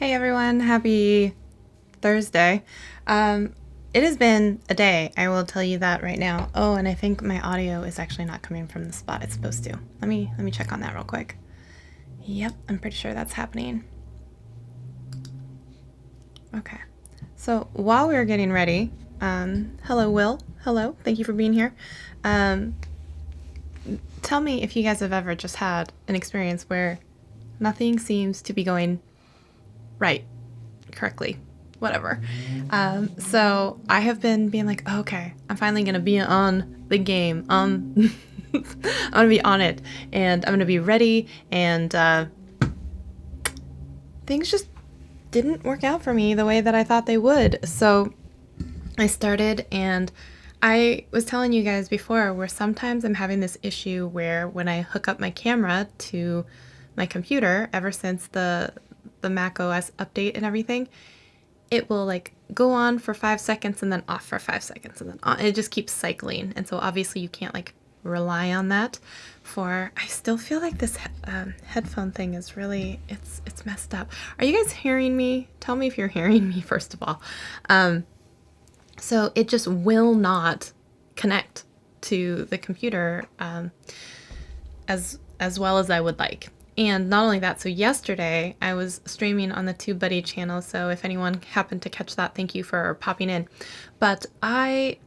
Hey everyone, happy Thursday. It has been a day, I will tell you that right now. Oh, and I think my audio is actually not coming from the spot it's supposed to. Let me check on that real quick. Yep, I'm pretty sure that's happening. Okay. So while we were getting ready, hello Will. Hello, thank you for being here. Tell me if you guys have ever just had an experience where nothing seems to be going right, correctly, whatever. So I have been being like, oh, okay, I'm finally gonna be on the game. I'm gonna be on it, and I'm gonna be ready. And things just didn't work out for me the way that I thought they would. So I started, and I was telling you guys before where sometimes I'm having this issue where when I hook up my camera to my computer, ever since the Mac OS update and everything, it will like go on for 5 seconds and then off for 5 seconds and then on. It just keeps cycling. And so obviously you can't like rely on that I still feel like this headphone thing is really, it's messed up. Are you guys hearing me? Tell me if you're hearing me first of all. So it just will not connect to the computer as well as I would like. And not only that, so yesterday I was streaming on the TubeBuddy channel, so if anyone happened to catch that, thank you for popping in. But I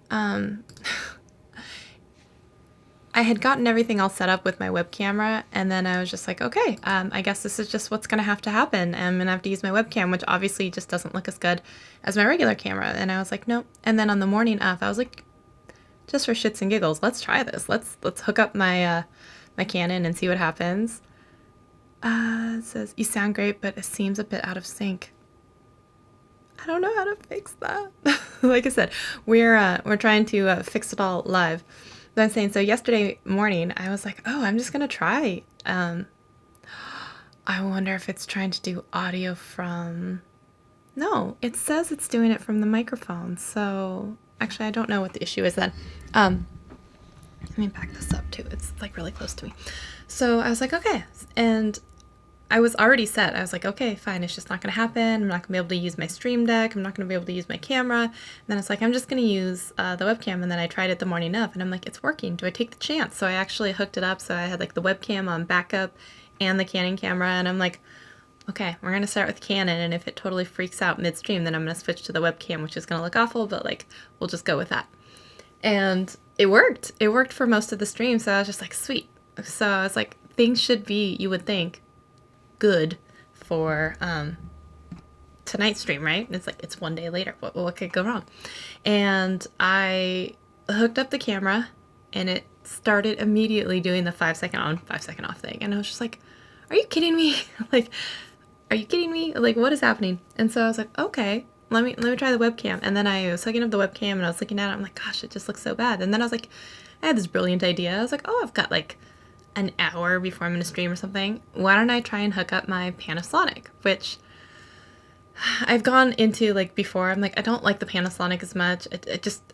had gotten everything all set up with my web camera, and then I was just like, okay, I guess this is just what's going to happen. I'm going to have to use my webcam, which obviously just doesn't look as good as my regular camera. And I was like, nope. And then on the morning of, I was like, just for shits and giggles, let's try this. Let's hook up my my Canon and see what happens. It says, you sound great, but it seems a bit out of sync. I don't know how to fix that. Like I said, we're trying to fix it all live. But I'm saying, so yesterday morning, I was like, oh, I'm just going to try. I wonder if it's trying to do audio from... No, it says it's doing it from the microphone. So actually, I don't know what the issue is then. Let me back this up too. It's like really close to me. So I was like, okay. And I was already set. I was like, okay, fine. It's just not going to happen. I'm not going to be able to use my stream deck. I'm not going to be able to use my camera. And then it's like, I'm just going to use the webcam. And then I tried it the morning of and I'm like, it's working. Do I take the chance? So I actually hooked it up. So I had like the webcam on backup and the Canon camera. And I'm like, okay, we're going to start with Canon. And if it totally freaks out midstream, then I'm going to switch to the webcam, which is going to look awful, but like, we'll just go with that. And it worked. It worked for most of the stream. So I was just like, sweet. So I was like, things should be, you would think, good for tonight's stream, right? It's like, it's one day later. What could go wrong? And I hooked up the camera and it started immediately doing the 5 second on, 5 second off thing. And I was just like, are you kidding me? Like, are you kidding me? Like, what is happening? And so I was like, okay, let me try the webcam. And then I was hooking up the webcam and I was looking at it. I'm like, gosh, it just looks so bad. And then I was like, I had this brilliant idea. I was like, oh, I've got like an hour before I'm going to stream or something. Why don't I try and hook up my Panasonic, which I've gone into like before. I'm like, I don't like the Panasonic as much.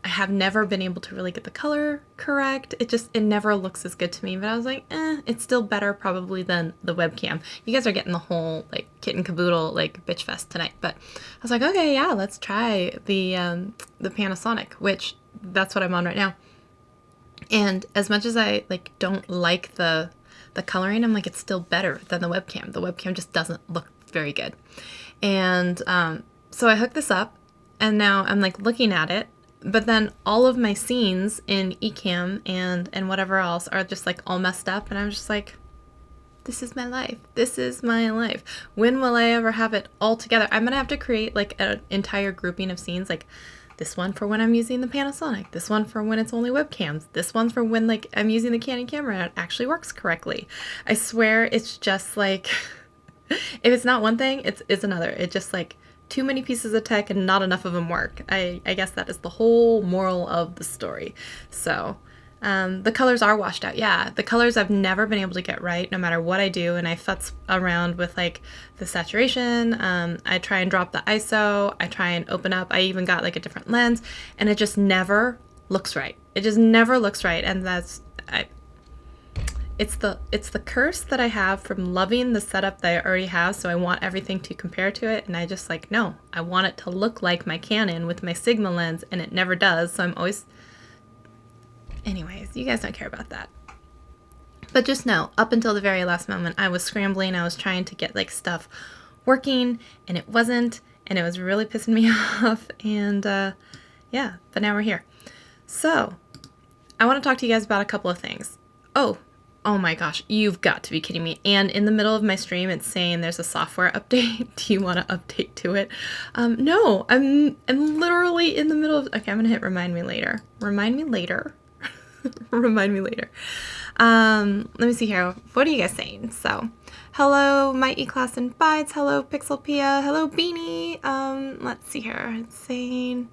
I have never been able to really get the color correct. It never looks as good to me, but I was like, it's still better probably than the webcam. You guys are getting the whole like kit and caboodle, like bitch fest tonight. But I was like, okay, yeah, let's try the Panasonic, which that's what I'm on right now. And as much as I like don't like the coloring, I'm like, it's still better than the webcam. The webcam just doesn't look very good. And so I hooked this up and now I'm like looking at it, but then all of my scenes in Ecamm and whatever else are just like all messed up. And I'm just like, this is my life. This is my life. When will I ever have it all together? I'm going to have to create like an entire grouping of scenes, like this one for when I'm using the Panasonic, this one for when it's only webcams, this one for when like I'm using the Canon camera and it actually works correctly. I swear it's just like, if it's not one thing, it's another. It's just like too many pieces of tech and not enough of them work. I guess that is the whole moral of the story. So the colors are washed out. Yeah, the colors I've never been able to get right no matter what I do. And I futz around with like the saturation. I try and drop the ISO. I try and open up. I even got like a different lens and it just never looks right. It just never looks right. And it's the curse that I have from loving the setup that I already have, so I want everything to compare to it, and I just like, no, I want it to look like my Canon with my Sigma lens, and it never does, so I'm always... Anyways, you guys don't care about that. But just know, up until the very last moment, I was scrambling, I was trying to get like stuff working, and it wasn't, and it was really pissing me off, and yeah, but now we're here. So, I want to talk to you guys about a couple of things. Oh my gosh, you've got to be kidding me. And in the middle of my stream, it's saying there's a software update. Do you want to update to it? No, I'm literally in the middle of... Okay, I'm going to hit remind me later. Remind me later. Remind me later. Let me see here. What are you guys saying? So, hello, my E-Class and Bites. Hello, Pixelpia. Hello, Beanie. Let's see here. It's saying...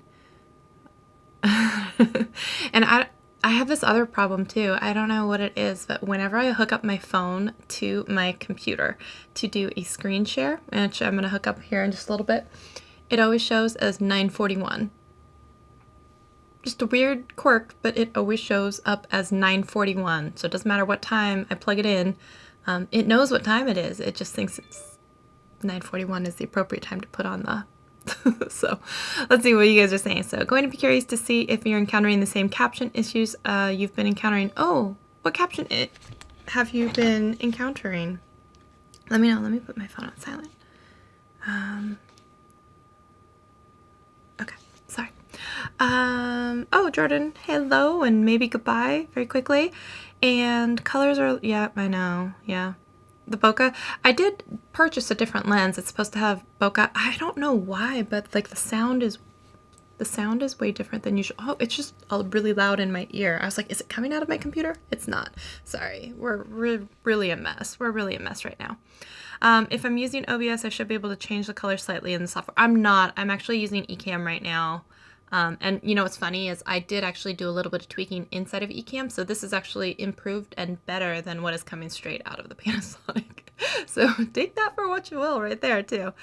and I have this other problem too. I don't know what it is, but whenever I hook up my phone to my computer to do a screen share, which I'm going to hook up here in just a little bit, it always shows as 9:41. Just a weird quirk, but it always shows up as 9:41. So it doesn't matter what time I plug it in. It knows what time it is. It just thinks it's 9:41 is the appropriate time to put on the... So let's see what you guys are saying. So going to be curious to see if you're encountering the same caption issues you've been encountering. Oh, what caption have you been encountering? Let me know. Let me put my phone on silent. Okay, sorry. Oh, Jordan, hello and maybe goodbye very quickly. And colors are, yeah, I know, yeah. The bokeh. I did purchase a different lens. It's supposed to have bokeh. I don't know why, but like the sound is way different than usual. Oh, it's just really loud in my ear. I was like, is it coming out of my computer? It's not. Sorry. We're really a mess. We're really a mess right now. If I'm using OBS, I should be able to change the color slightly in the software. I'm not. I'm actually using Ecamm right now. And you know what's funny is I did actually do a little bit of tweaking inside of Ecamm, so this is actually improved and better than what is coming straight out of the Panasonic. So take that for what you will right there too.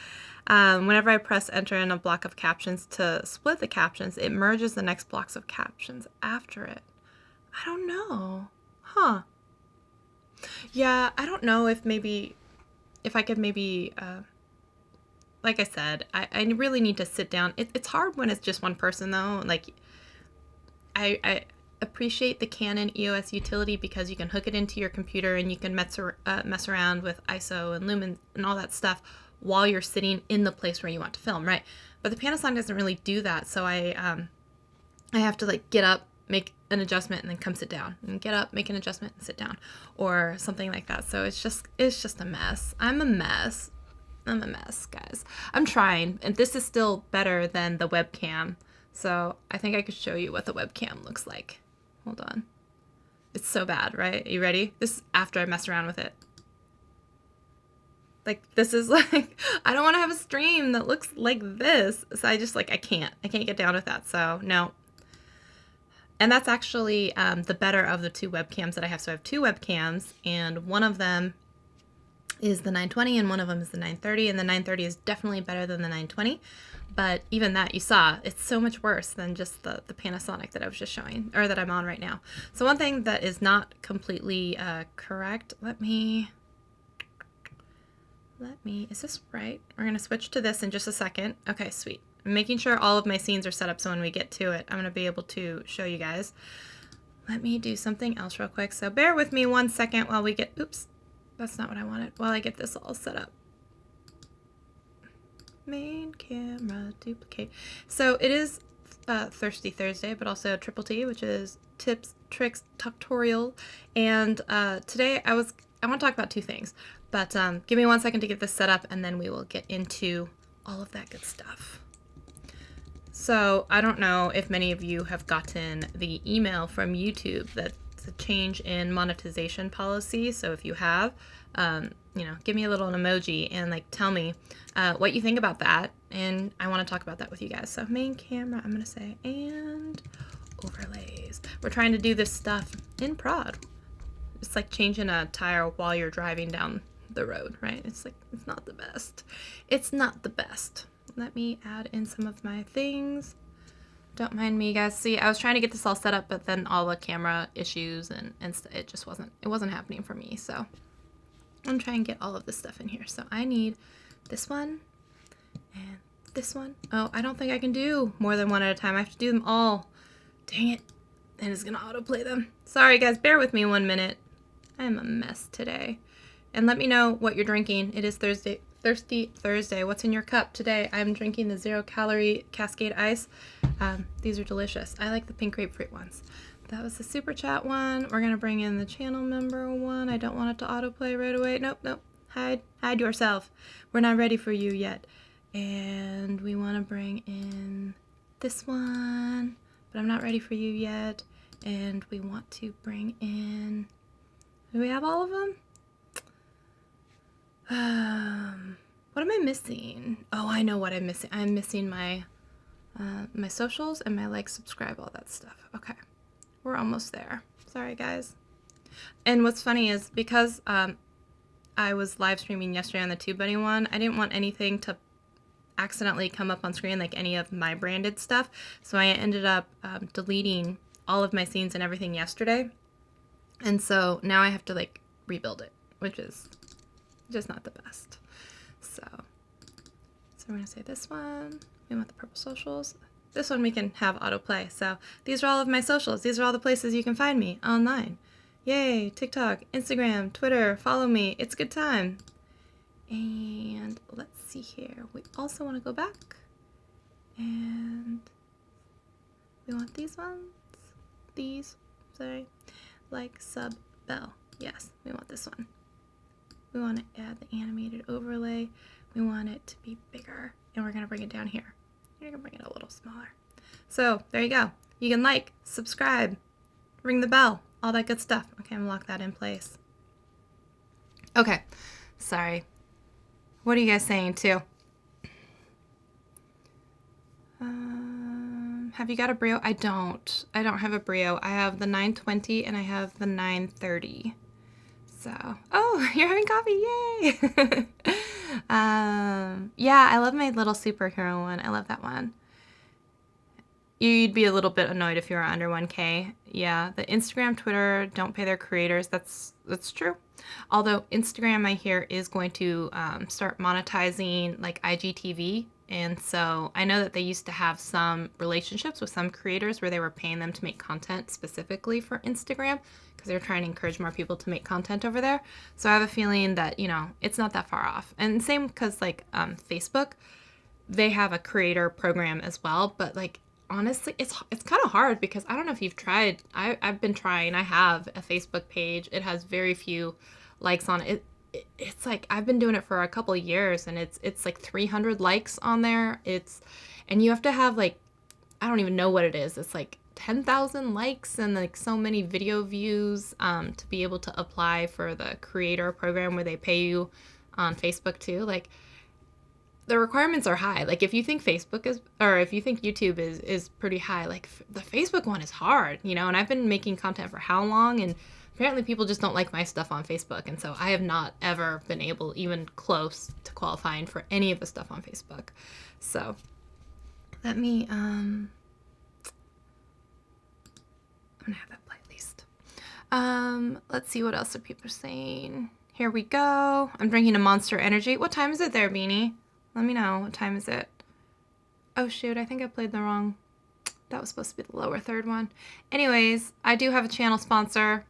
Whenever I press enter in a block of captions to split the captions, it merges the next blocks of captions after it. I don't know. Huh. Yeah, I don't know if I could maybe... like I said, I really need to sit down. It's hard when it's just one person though. Like, I appreciate the Canon EOS utility because you can hook it into your computer and you can mess around with ISO and lumen and all that stuff while you're sitting in the place where you want to film, right? But the Panasonic doesn't really do that, so I have to like get up, make an adjustment, and then come sit down, and get up, make an adjustment, and sit down, or something like that. So it's just a mess. I'm a mess, guys. I'm trying, and this is still better than the webcam. So I think I could show you what the webcam looks like. Hold on. It's so bad, right? Are you ready? This is after I messed around with it. Like, this is like, I don't want to have a stream that looks like this. So I just like, I can't get down with that. So no. And that's actually the better of the two webcams that I have. So I have two webcams, and one of them is the 920 and one of them is the 930, and the 930 is definitely better than the 920, but even that, you saw, it's so much worse than just the Panasonic that I was just showing, or that I'm on right now. So one thing that is not completely correct, let me, is this right? We're going to switch to this in just a second. Okay, sweet. I'm making sure all of my scenes are set up so when we get to it, I'm going to be able to show you guys. Let me do something else real quick, so bear with me 1 second while we get, oops. That's not what I wanted. While I get this all set up. Main camera, duplicate. So it is Thirsty Thursday, but also Triple T, which is tips, tricks, tutorial. And today I want to talk about two things. But give me 1 second to get this set up, and then we will get into all of that good stuff. So I don't know if many of you have gotten the email from YouTube that's a change in monetization policy. So if you have, you know, give me a little emoji and like tell me what you think about that. And I want to talk about that with you guys. So main camera, I'm going to say, and overlays. We're trying to do this stuff in prod. It's like changing a tire while you're driving down the road, right? It's like, it's not the best. It's not the best. Let me add in some of my things. Don't mind me, guys. See, I was trying to get this all set up, but then all the camera issues and it just wasn't happening for me. So I'm trying to get all of this stuff in here. So I need this one and this one. Oh, I don't think I can do more than one at a time. I have to do them all. Dang it. And it's going to autoplay them. Sorry, guys. Bear with me 1 minute. I'm a mess today. And let me know what you're drinking. It is Thirsty Thursday. What's in your cup today? I'm drinking the 0-calorie Cascade Ice. These are delicious. I like the pink grapefruit ones. That was the super chat one. We're going to bring in the channel member one. I don't want it to autoplay right away. Nope. Hide yourself. We're not ready for you yet. And we want to bring in this one, but I'm not ready for you yet. And we want to bring in, do we have all of them? What am I missing? Oh, I know what I'm missing. I'm missing my my socials and my like, subscribe, all that stuff. Okay, we're almost there. Sorry, guys. And what's funny is because I was live streaming yesterday on the TubeBuddy one, I didn't want anything to accidentally come up on screen, like any of my branded stuff. So I ended up deleting all of my scenes and everything yesterday. And so now I have to like rebuild it, which is just not the best. So we're gonna say this one. We want the purple socials. This one we can have autoplay. So these are all of my socials. These are all the places you can find me online. Yay, TikTok, Instagram, Twitter, follow me. It's a good time. And let's see here. We also want to go back. And we want these ones. Like, sub, bell. Yes, we want this one. We want to add the animated overlay. We want it to be bigger. And we're going to bring it down here. You're going to bring it a little smaller. So there you go. You can like, subscribe, ring the bell, all that good stuff. Okay, I'm going to lock that in place. Okay, sorry. What are you guys saying too? Have you got a Brio? I don't have a Brio. I have the 920 and I have the 930. So, oh, you're having coffee, yay! Yeah, I love my little superhero one. I love that one. You'd be a little bit annoyed if you were under 1K. Yeah, the Instagram, Twitter don't pay their creators. That's true. Although Instagram, I hear, is going to start monetizing like IGTV. And so I know that they used to have some relationships with some creators where they were paying them to make content specifically for Instagram because they were trying to encourage more people to make content over there. So I have a feeling that, you know, it's not that far off. And same because like Facebook, they have a creator program as well. But like, honestly, it's kind of hard because I don't know if you've tried. I've been trying. I have a Facebook page. It has very few likes on it. It's like I've been doing it for a couple of years and it's like 300 likes on there. And you have to have like, I don't even know what it is. It's like 10,000 likes and like so many video views to be able to apply for the creator program where they pay you on Facebook too. Like the requirements are high. Like if you think Facebook is, or if you think YouTube is pretty high, like the Facebook one is hard, you know, and I've been making content for how long, and apparently people just don't like my stuff on Facebook. And so I have not ever been able, even close to qualifying for any of the stuff on Facebook. So let me, I'm gonna have that play at least. Let's see what else are people saying. Here we go. I'm drinking a Monster Energy. What time is it there, Beanie? Let me know. What time is it? Oh shoot, I think I played the wrong. That was supposed to be the lower third one. Anyways, I do have a channel sponsor.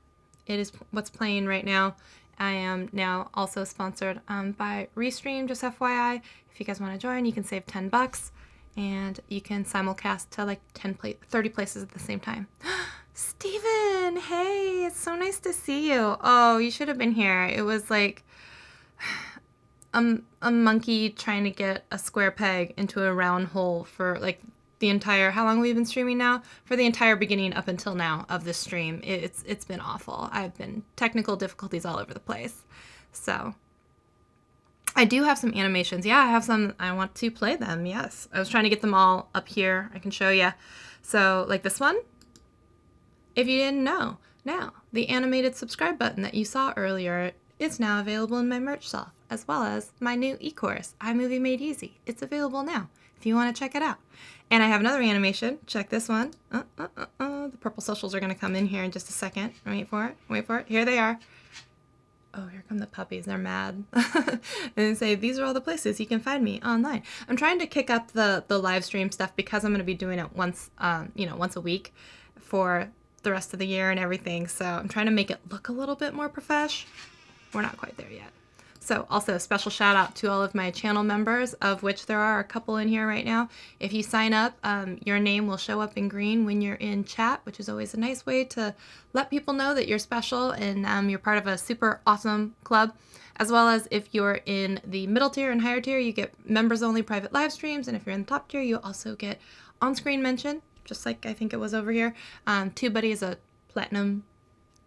It is what's playing right now. I am now also sponsored by Restream, just FYI. If you guys want to join, you can save $10 and you can simulcast to like 30 places at the same time. Steven, hey, it's so nice to see you. Oh, you should have been here. It was like a monkey trying to get a square peg into a round hole for like the entire, how long have we been streaming now? For the entire beginning up until now of this stream. It's been awful. I've been technical difficulties all over the place. So I do have some animations. Yeah, I have some. I want to play them. Yes. I was trying to get them all up here. I can show you. So like this one, if you didn't know, now the animated subscribe button that you saw earlier is now available in my merch shop, as well as my new e-course, iMovie Made Easy. It's available now. If if you want to check it out. And I have another animation. Check this one. The purple socials are going to come in here in just a second. Wait for it. Wait for it. Here they are. Oh, here come the puppies. They're mad. And they say, these are all the places you can find me online. I'm trying to kick up the live stream stuff because I'm going to be doing it once a week for the rest of the year and everything. So I'm trying to make it look a little bit more profesh. We're not quite there yet. So also a special shout out to all of my channel members, of which there are a couple in here right now. If you sign up, your name will show up in green when you're in chat, which is always a nice way to let people know that you're special and you're part of a super awesome club. As well as if you're in the middle tier and higher tier, you get members only private live streams. And if you're in the top tier, you also get on-screen mention, just like I think it was over here. TubeBuddy is a platinum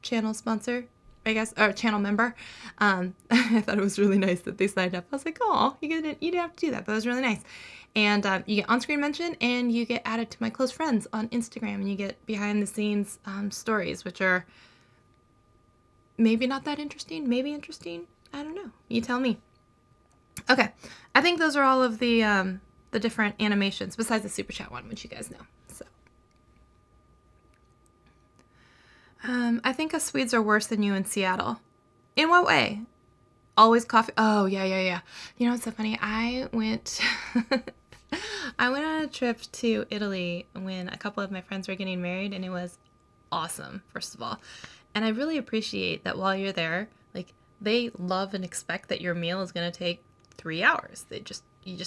channel sponsor, I guess, or channel member. I thought it was really nice that they signed up. I was like, oh, you didn't have to do that, but it was really nice. And you get on-screen mention, and you get added to my close friends on Instagram, and you get behind-the-scenes stories, which are maybe not that interesting, maybe interesting. I don't know. You tell me. Okay, I think those are all of the different animations, besides the super chat one, which you guys know. So. I think us Swedes are worse than you in Seattle. In what way? Always coffee. Oh, yeah. You know what's so funny? I went on a trip to Italy when a couple of my friends were getting married, and it was awesome, first of all. And I really appreciate that while you're there, like, they love and expect that your meal is going to take 3 hours. You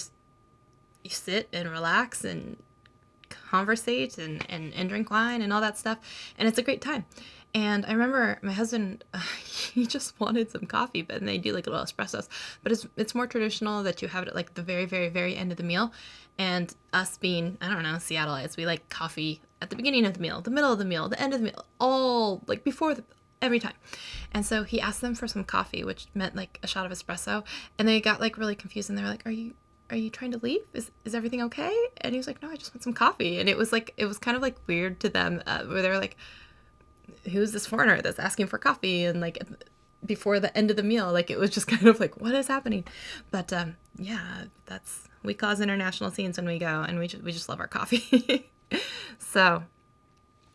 sit and relax and conversate and drink wine and all that stuff, and it's a great time. And I remember my husband, he just wanted some coffee, but they do like little espressos, but it's more traditional that you have it at like the very, very, very end of the meal. And us being, I don't know, Seattleites, we like coffee at the beginning of the meal, the middle of the meal, the end of the meal, all like every time. And so he asked them for some coffee, which meant like a shot of espresso, and they got like really confused, and they were like, are you trying to leave? Is everything okay? And he was like, no, I just want some coffee. And it was kind of like weird to them, where they were like, who's this foreigner that's asking for coffee? And like before the end of the meal, like it was just kind of like, what is happening? But yeah, we cause international scenes when we go, and we just love our coffee. So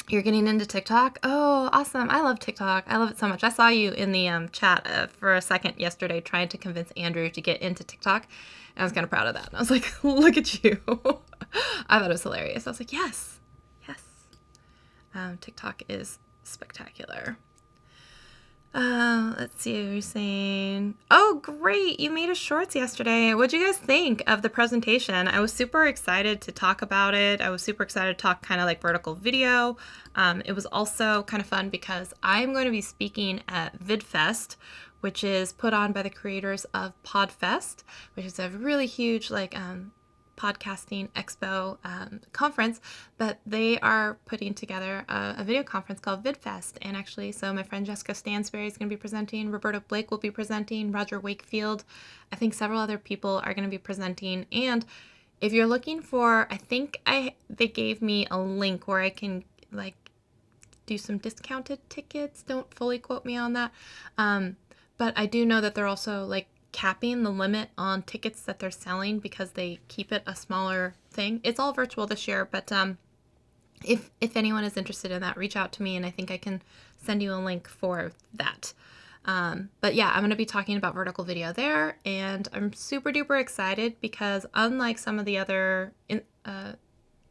you're getting into TikTok? Oh, awesome. I love TikTok. I love it so much. I saw you in the chat for a second yesterday trying to convince Andrew to get into TikTok. And I was kind of proud of that. And I was like, look at you. I thought it was hilarious. I was like, yes. TikTok is spectacular. Let's see what you're saying. Oh, great. You made a shorts yesterday. What'd you guys think of the presentation? I was super excited to talk about it. I was super excited to talk kind of like vertical video. It was also kind of fun because I'm going to be speaking at VidFest, which is put on by the creators of PodFest, which is a really huge like podcasting expo conference, but they are putting together a video conference called VidFest. And actually, so my friend Jessica Stansberry is going to be presenting, Roberta Blake will be presenting, Roger Wakefield, I think several other people are going to be presenting. And if you're looking for, I think they gave me a link where I can like do some discounted tickets. Don't fully quote me on that. But I do know that they're also like capping the limit on tickets that they're selling because they keep it a smaller thing. It's all virtual this year, but if anyone is interested in that, reach out to me and I think I can send you a link for that. But yeah, I'm going to be talking about vertical video there, and I'm super duper excited because unlike some of the other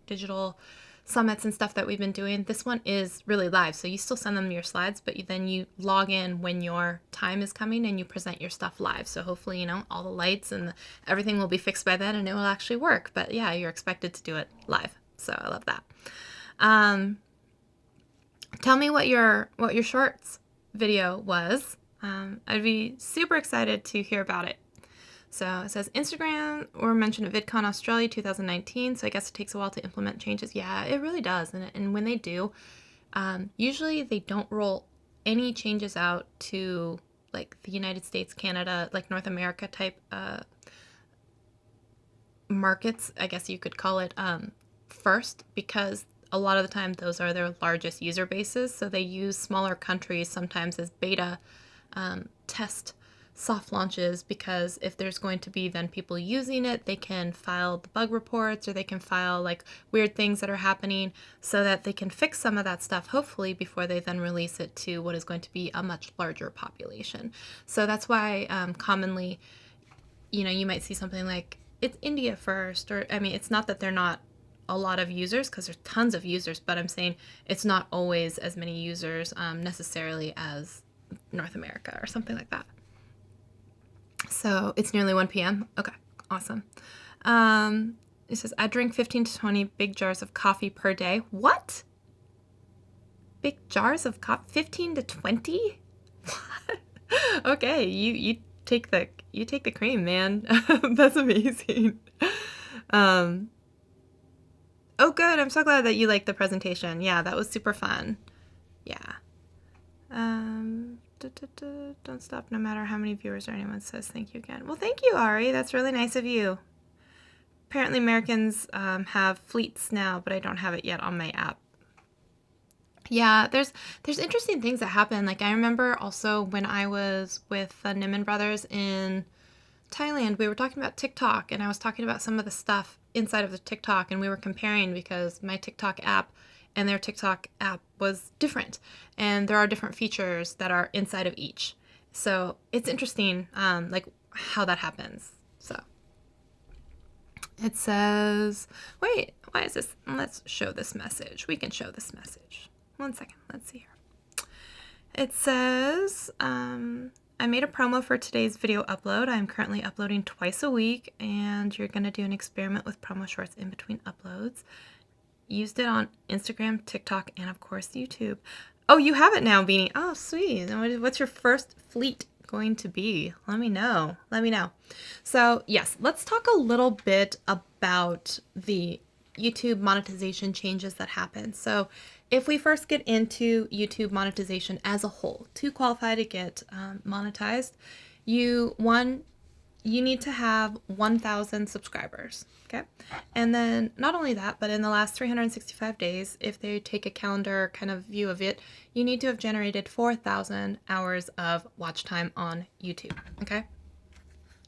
digital summits and stuff that we've been doing, this one is really live. So you still send them your slides, but then you log in when your time is coming and you present your stuff live. So hopefully, all the lights and everything will be fixed by then and it will actually work. But yeah, you're expected to do it live. So I love that. Tell me what your shorts video was. I'd be super excited to hear about it. So it says Instagram or mentioned at VidCon Australia 2019. So I guess it takes a while to implement changes. Yeah, it really does. And when they do, usually they don't roll any changes out to like the United States, Canada, like North America type markets, I guess you could call it, first, because a lot of the time those are their largest user bases. So they use smaller countries sometimes as beta test soft launches, because if there's going to be then people using it, they can file the bug reports, or they can file like weird things that are happening, so that they can fix some of that stuff, hopefully, before they then release it to what is going to be a much larger population. So that's why commonly, you might see something like it's India first, or I mean, it's not that they're not a lot of users, because there's tons of users, but I'm saying it's not always as many users necessarily as North America or something like that. So it's nearly 1 p.m. Okay, awesome. It says, I drink 15 to 20 big jars of coffee per day. What? Big jars of coffee? 15 to 20? What? Okay, you take the cream, man. That's amazing. Oh, good. I'm so glad that you liked the presentation. Yeah, that was super fun. Yeah. Don't stop no matter how many viewers or anyone says thank you again. Well, thank you, Ari. That's really nice of you. Apparently Americans have fleets now, but I don't have it yet on my app. Yeah, there's interesting things that happen. Like I remember also when I was with the Niman brothers in Thailand, we were talking about TikTok, and I was talking about some of the stuff inside of the TikTok, and we were comparing because my TikTok app and their TikTok app was different, and there are different features that are inside of each. So it's interesting, like how that happens. So it says, wait, why is this? Let's show this message. We can show this message. 1 second. Let's see here. It says, I made a promo for today's video upload. I'm currently uploading twice a week, and you're going to do an experiment with promo shorts in between uploads. Used it on Instagram, TikTok, and of course YouTube. Oh, you have it now, Beanie. Oh, sweet. What's your first fleet going to be? Let me know. Let me know. So yes, let's talk a little bit about the YouTube monetization changes that happen. So if we first get into YouTube monetization as a whole, to qualify to get monetized, you need to have 1,000 subscribers, okay? And then not only that, but in the last 365 days, if they take a calendar kind of view of it, you need to have generated 4,000 hours of watch time on YouTube, okay?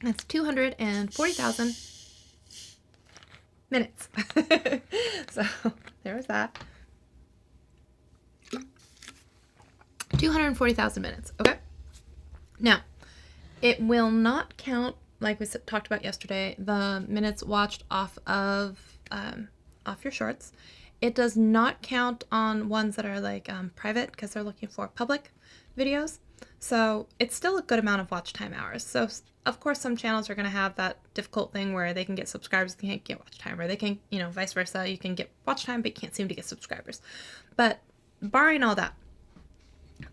That's 240,000 minutes. So there was that. 240,000 minutes, okay? Now, it will not count, like we talked about yesterday, the minutes watched off your shorts. It does not count on ones that are like private, because they're looking for public videos. So it's still a good amount of watch time hours. So of course some channels are going to have that difficult thing where they can get subscribers, they can't get watch time, or they can, vice versa. You can get watch time, but you can't seem to get subscribers. But barring all that,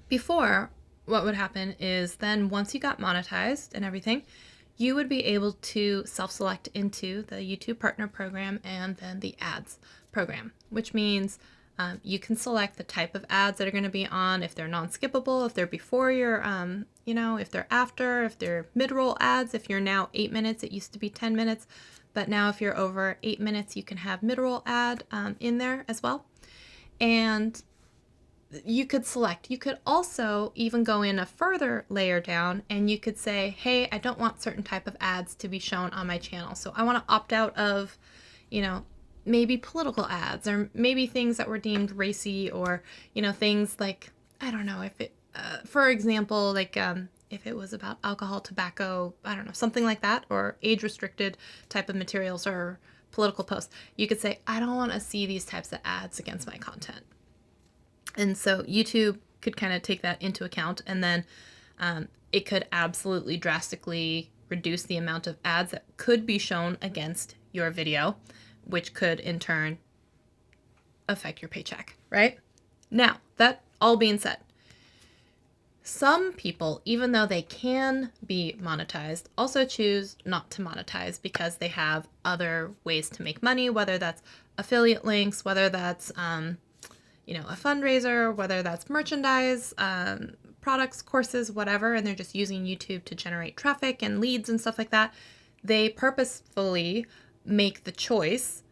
before, what would happen is then once you got monetized and everything, you would be able to self-select into the YouTube Partner Program and then the ads program, which means you can select the type of ads that are going to be on, if they're non-skippable, if they're before your, if they're after, if they're mid-roll ads. If you're now 8 minutes, it used to be 10 minutes, but now if you're over 8 minutes, you can have mid-roll ad in there as well. And you could select. You could also even go in a further layer down, and you could say, hey, I don't want certain type of ads to be shown on my channel. So I want to opt out of, maybe political ads, or maybe things that were deemed racy, or, things like, I don't know, if it, for example, like if it was about alcohol, tobacco, I don't know, something like that, or age restricted type of materials or political posts. You could say, I don't want to see these types of ads against my content. And so YouTube could kind of take that into account, and then it could absolutely drastically reduce the amount of ads that could be shown against your video, which could in turn affect your paycheck, right? Now, that all being said, some people, even though they can be monetized, also choose not to monetize because they have other ways to make money, whether that's affiliate links, whether that's a fundraiser, whether that's merchandise, products, courses, whatever, and they're just using YouTube to generate traffic and leads and stuff like that. They purposefully make the choice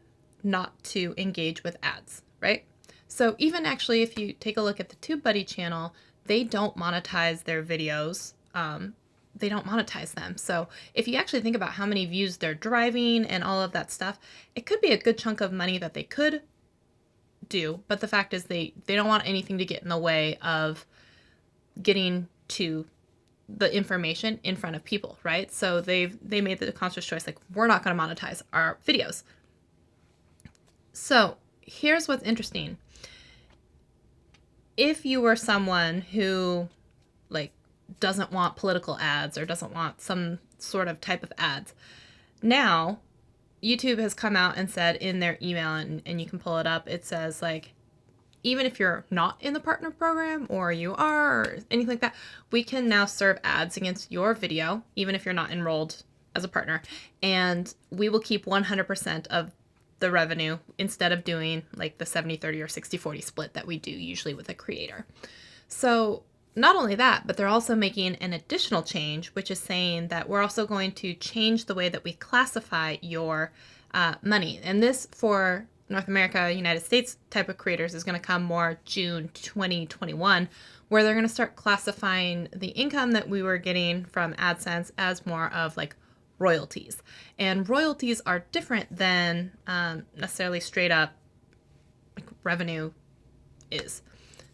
not to engage with ads, right? So even actually, if you take a look at the TubeBuddy channel, they don't monetize their videos they don't monetize them. So if you actually think about how many views they're driving and all of that stuff, it could be a good chunk of money that they could do. But the fact is they don't want anything to get in the way of getting to the information in front of people, right? So they made the conscious choice, like, we're not going to monetize our videos. So here's what's interesting. If you were someone who like doesn't want political ads or doesn't want some sort of type of ads, now YouTube has come out and said in their email, and you can pull it up, it says like, even if you're not in the partner program or you are or anything like that, we can now serve ads against your video, even if you're not enrolled as a partner. And we will keep 100% of the revenue instead of doing like the 70-30 or 60-40 split that we do usually with a creator. So not only that, but they're also making an additional change, which is saying that we're also going to change the way that we classify your money. And this for North America, United States type of creators is going to come more June 2021, where they're going to start classifying the income that we were getting from AdSense as more of like royalties. And royalties are different than necessarily straight up like revenue is.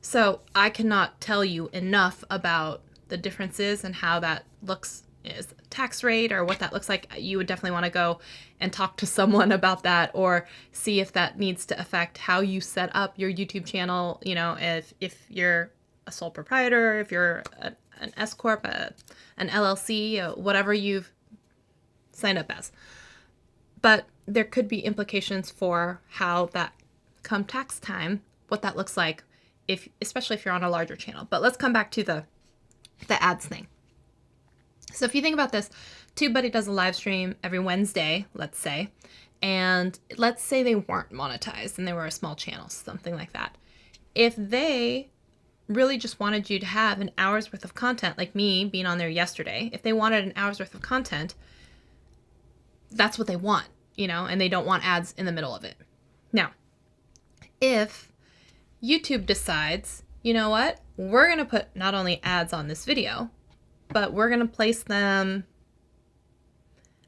So I cannot tell you enough about the differences and how that looks is tax rate or what that looks like. You would definitely want to go and talk to someone about that, or see if that needs to affect how you set up your YouTube channel. You know, if you're a sole proprietor, if you're an S Corp, an LLC, whatever you've signed up as. But there could be implications for how that come tax time, what that looks like, especially if you're on a larger channel. But let's come back to the ads thing. So if you think about this, TubeBuddy does a live stream every Wednesday, let's say, and let's say they weren't monetized and they were a small channel, something like that. If they really just wanted you to have an hour's worth of content, like me being on there yesterday, if they wanted an hour's worth of content, that's what they want, you know, and they don't want ads in the middle of it. Now, if YouTube decides, you know what, we're going to put not only ads on this video, but we're going to place them.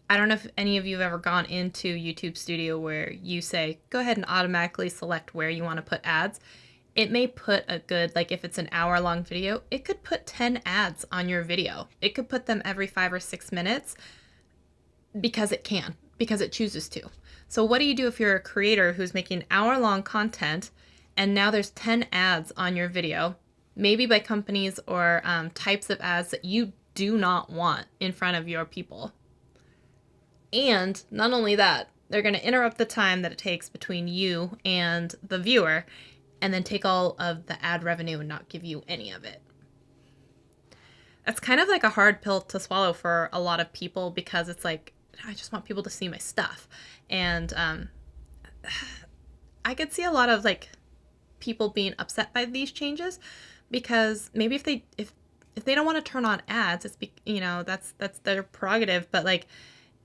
I don't know if any of you have ever gone into YouTube Studio where you say, go ahead and automatically select where you want to put ads. It may put a good, like if it's an hour-long video, it could put 10 ads on your video. It could put them every 5 or 6 minutes because it can, because it chooses to. So what do you do if you're a creator who's making hour-long content and now there's 10 ads on your video, maybe by companies or types of ads that you do not want in front of your people? And not only that, they're going to interrupt the time that it takes between you and the viewer, and then take all of the ad revenue and not give you any of it. That's kind of like a hard pill to swallow for a lot of people, because it's like, I just want people to see my stuff. And I could see a lot of like people being upset by these changes, because maybe if they don't want to turn on ads, it's that's their prerogative, but like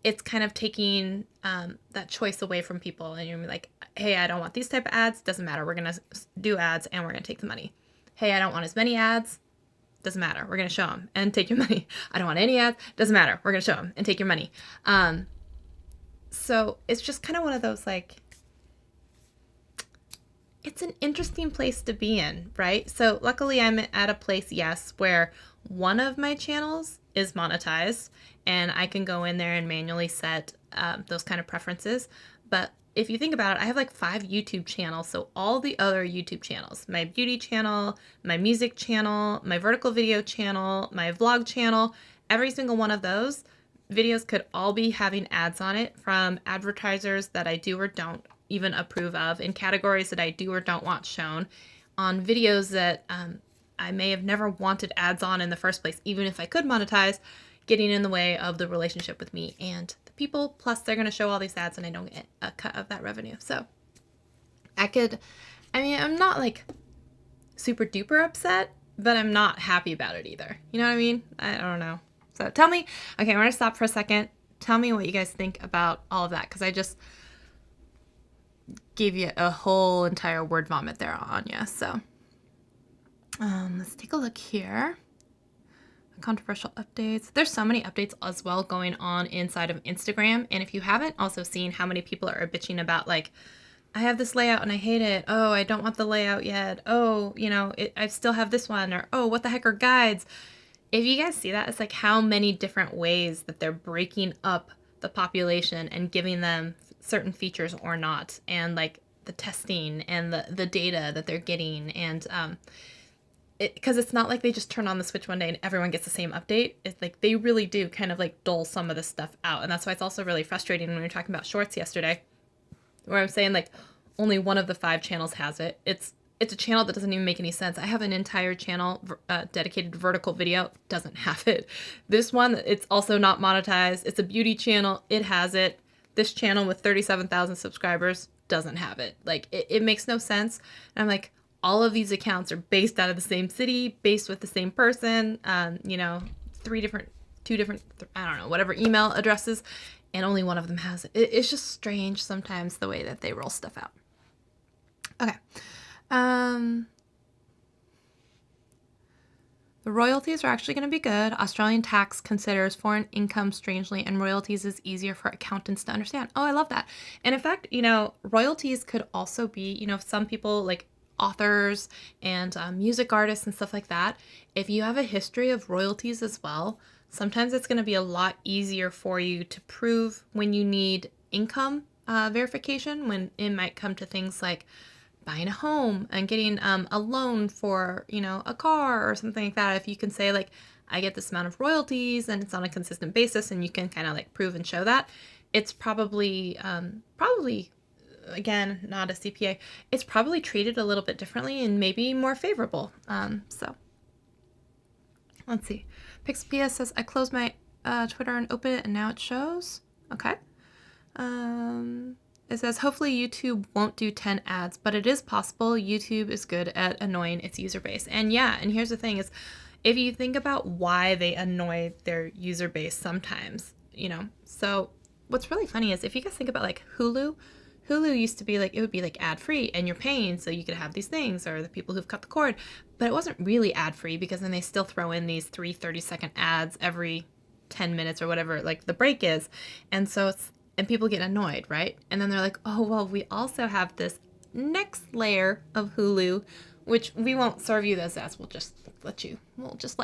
it's kind of taking that choice away from people, and you're like, hey, I don't want these type of ads, doesn't matter, we're gonna do ads and we're gonna take the money. Hey, I don't want as many ads, doesn't matter, we're gonna show them and take your money. I don't want any ads, doesn't matter, we're gonna show them and take your money. So it's just kind of one of those, like, it's an interesting place to be in, right? So luckily I'm at a place, yes, where one of my channels is monetized and I can go in there and manually set those kind of preferences. But if you think about it, I have like 5 YouTube channels. So all the other YouTube channels, my beauty channel, my music channel, my vertical video channel, my vlog channel, every single one of those videos could all be having ads on it from advertisers that I do or don't even approve of, in categories that I do or don't want shown, on videos that I may have never wanted ads on in the first place, even if I could monetize, getting in the way of the relationship with me and the people. Plus they're going to show all these ads and I don't get a cut of that revenue. So I'm not like super duper upset, but I'm not happy about it either. You know what I mean? I don't know. So tell me, okay, I'm going to stop for a second. Tell me what you guys think about all of that, because I just gave you a whole entire word vomit there on you. So let's take a look here. controversial updates. There's so many updates as well going on inside of Instagram. And if you haven't also seen how many people are bitching about like, I have this layout and I hate it. Oh, I don't want the layout yet. Oh, you know, I still have this one. Or, oh, what the heck are guides? If you guys see that, it's like how many different ways that they're breaking up the population and giving them certain features or not. And like the testing and the data that they're getting. And because it's not like they just turn on the switch one day and everyone gets the same update. It's like they really do kind of like dull some of this stuff out. And that's why it's also really frustrating when we were talking about shorts yesterday, where I'm saying like only one of the 5 channels has it. It's a channel that doesn't even make any sense. I have an entire channel dedicated to vertical video, doesn't have it. This one, it's also not monetized. It's a beauty channel, it has it. This channel with 37,000 subscribers doesn't have it. Like it makes no sense. And I'm like, all of these accounts are based out of the same city, based with the same person, you know, 2 different, I don't know, whatever email addresses, and only one of them has it. It's just strange sometimes the way that they roll stuff out. Okay. The royalties are actually going to be good. Australian tax considers foreign income strangely, and royalties is easier for accountants to understand. Oh, I love that. And in fact, you know, royalties could also be, you know, some people like authors and music artists and stuff like that. If you have a history of royalties as well, sometimes it's going to be a lot easier for you to prove when you need income verification, when it might come to things like buying a home and getting a loan for, you know, a car or something like that. If you can say like, I get this amount of royalties and it's on a consistent basis, and you can kind of like prove and show that, it's probably again, not a CPA, it's probably treated a little bit differently and maybe more favorable. So let's see. Pixelpia says, I closed my Twitter and open it and now it shows. Okay. It says, hopefully YouTube won't do 10 ads, but it is possible. YouTube is good at annoying its user base. And yeah, and here's the thing is, if you think about why they annoy their user base sometimes, you know, so what's really funny is if you guys think about like Hulu used to be like, it would be like ad free and you're paying so you could have these things, or the people who've cut the cord, but it wasn't really ad free because then they still throw in these 3 30-second ads every 10 minutes or whatever like the break is. And so and people get annoyed, right? And then they're like, oh, well, we also have this next layer of Hulu, which we won't serve you those ads. We'll just let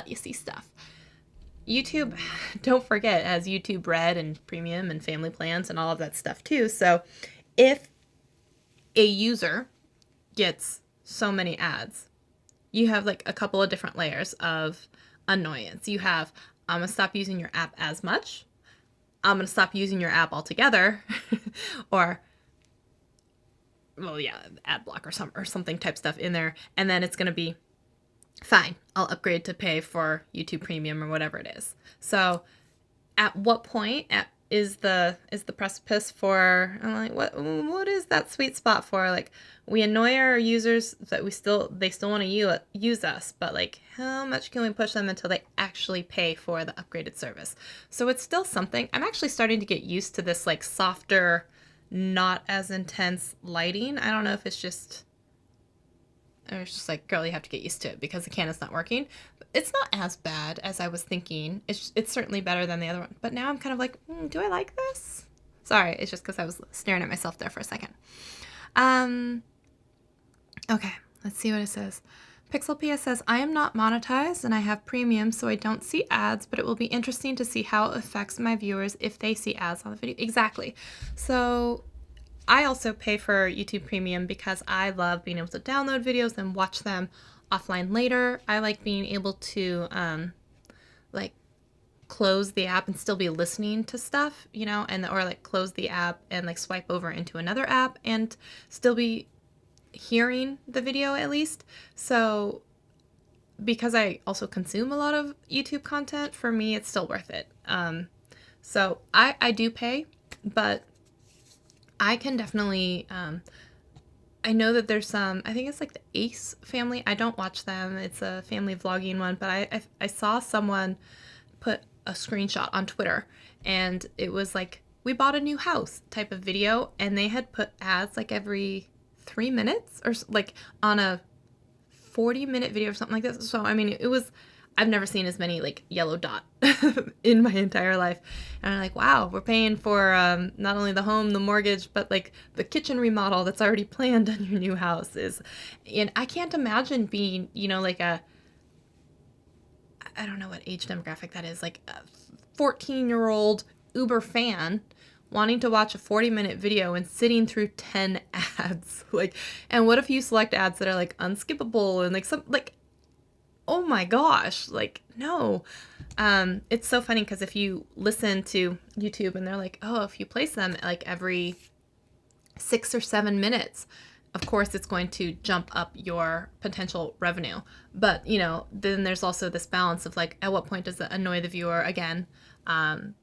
you see stuff. YouTube, don't forget, has YouTube Red and Premium and family plans and all of that stuff too. So if a user gets so many ads, you have like a couple of different layers of annoyance. You have, I'm going to stop using your app as much. I'm going to stop using your app altogether. Or, well, yeah, ad block or something type stuff in there. And then it's going to be, fine, I'll upgrade to pay for YouTube Premium or whatever it is. So at what point is the precipice for, I'm like, what is that sweet spot for? Like, we annoy our users that they still want to use us, but like, how much can we push them until they actually pay for the upgraded service? So it's still something. I'm actually starting to get used to this like softer, not as intense lighting. I don't know if it's just like, girl, you have to get used to it because the Canon's not working. It's not as bad as I was thinking. It's certainly better than the other one. But now I'm kind of like, do I like this? Sorry, it's just because I was staring at myself there for a second. Okay, let's see what it says. Pixelpia says, I am not monetized and I have premium, so I don't see ads, but it will be interesting to see how it affects my viewers if they see ads on the video. Exactly. So I also pay for YouTube Premium because I love being able to download videos and watch them offline later. I like being able to like close the app and still be listening to stuff, you know, or like close the app and like swipe over into another app and still be hearing the video at least. So because I also consume a lot of YouTube content, for me it's still worth it. So I do pay, but I can definitely, I know that there's some, I think it's like the Ace family. I don't watch them. It's a family vlogging one, but I saw someone put a screenshot on Twitter and it was like, we bought a new house type of video, and they had put ads like every 3 minutes or like on a 40-minute video or something like this. So, I mean, I've never seen as many like yellow dot in my entire life. And I'm like, wow, we're paying for not only the home, the mortgage, but like the kitchen remodel that's already planned on your new house is. And I can't imagine being, like I don't know what age demographic that is, like a 14-year-old Uber fan wanting to watch a 40-minute video and sitting through 10 ads. Like, and what if you select ads that are like unskippable and like some like, oh my gosh, like no. It's so funny because if you listen to YouTube and they're like, oh, if you place them like every 6 or 7 minutes, of course it's going to jump up your potential revenue. But, then there's also this balance of like, at what point does it annoy the viewer again? And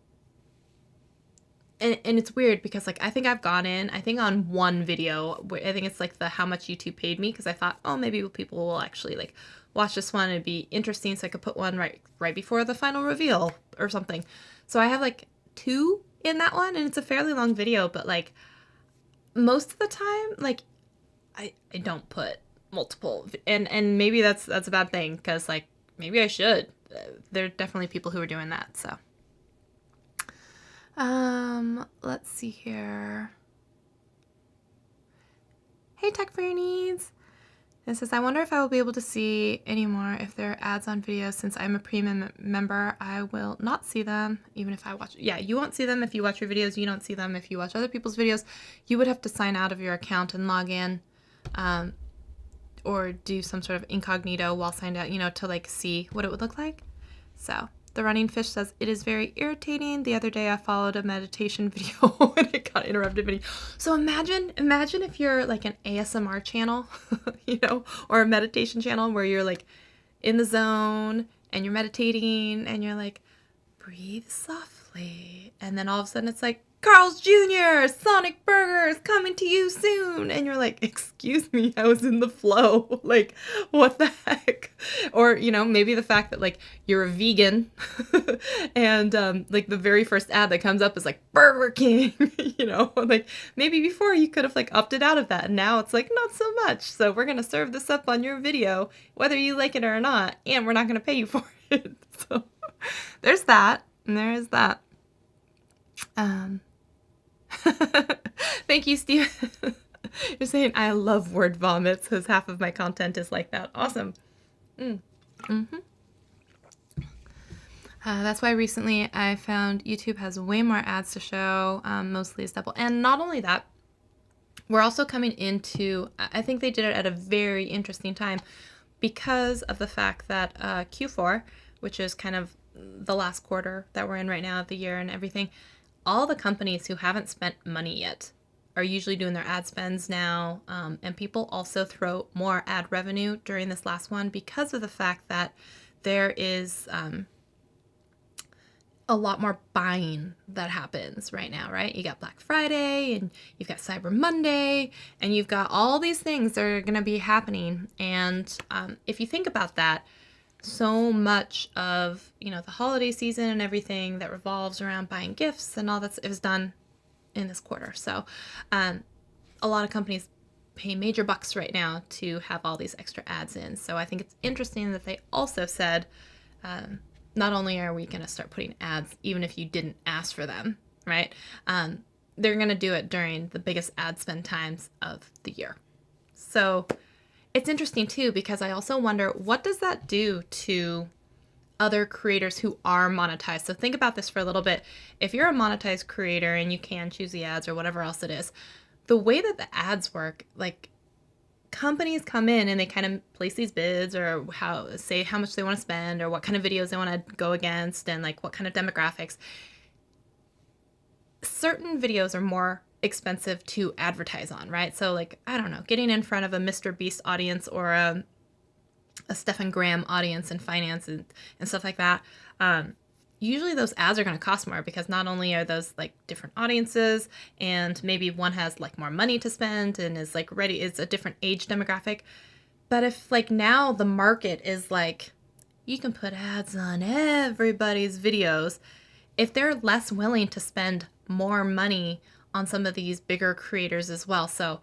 it's weird because like, I think I've gone in, I think on one video, I think it's like the how much YouTube paid me, because I thought, oh, maybe people will actually like watch this one. It'd be interesting. So I could put one right before the final reveal or something. So I have like 2 in that one, and it's a fairly long video, but like most of the time, like I don't put multiple, and maybe that's a bad thing, because like maybe I should. There are definitely people who are doing that. So let's see here. Hey, Tech for Your Needs. It says, I wonder if I will be able to see anymore if there are ads on videos. Since I'm a premium member, I will not see them even if I watch. Yeah, you won't see them if you watch your videos. You don't see them if you watch other people's videos. You would have to sign out of your account and log in, or do some sort of incognito while signed out, to like see what it would look like. So the running fish says, it is very irritating. The other day I followed a meditation video and it got interrupted video. So imagine if you're like an ASMR channel, or a meditation channel where you're like in the zone and you're meditating and you're like, breathe softly. And then all of a sudden it's like, Carl's Jr., Sonic Burgers coming to you soon. And you're like, excuse me, I was in the flow. Like, what the heck? Or, maybe the fact that like you're a vegan and like the very first ad that comes up is like Burger King, like maybe before you could have like opted out of that. And now it's like, not so much. So we're going to serve this up on your video, whether you like it or not. And we're not going to pay you for it. So there's that. And there is that. Thank you, Steve. You're saying I love word vomits because half of my content is like that. Awesome. That's why recently I found YouTube has way more ads to show, mostly as double. And not only that, we're also coming into, I think they did it at a very interesting time because of the fact that Q4, which is kind of the last quarter that we're in right now of the year and everything, all the companies who haven't spent money yet are usually doing their ad spends now. And people also throw more ad revenue during this last one because of the fact that there is a lot more buying that happens right now, right? You got Black Friday and you've got Cyber Monday and you've got all these things that are going to be happening. And if you think about that, so much of, the holiday season and everything that revolves around buying gifts and all that is done in this quarter. So a lot of companies pay major bucks right now to have all these extra ads in. So I think it's interesting that they also said, not only are we going to start putting ads, even if you didn't ask for them, right? They're going to do it during the biggest ad spend times of the year. So it's interesting too, because I also wonder, what does that do to other creators who are monetized? So think about this for a little bit. If you're a monetized creator and you can choose the ads or whatever else it is, the way that the ads work, like companies come in and they kind of place these bids or say how much they want to spend or what kind of videos they want to go against and like what kind of demographics. Certain videos are more expensive to advertise on, right? So like, I don't know, getting in front of a Mr. Beast audience or a Stephen Graham audience in finance and stuff like that. Usually those ads are going to cost more because not only are those like different audiences and maybe one has like more money to spend and is like ready, it's a different age demographic. But if like now the market is like, you can put ads on everybody's videos, if they're less willing to spend more money on some of these bigger creators as well. So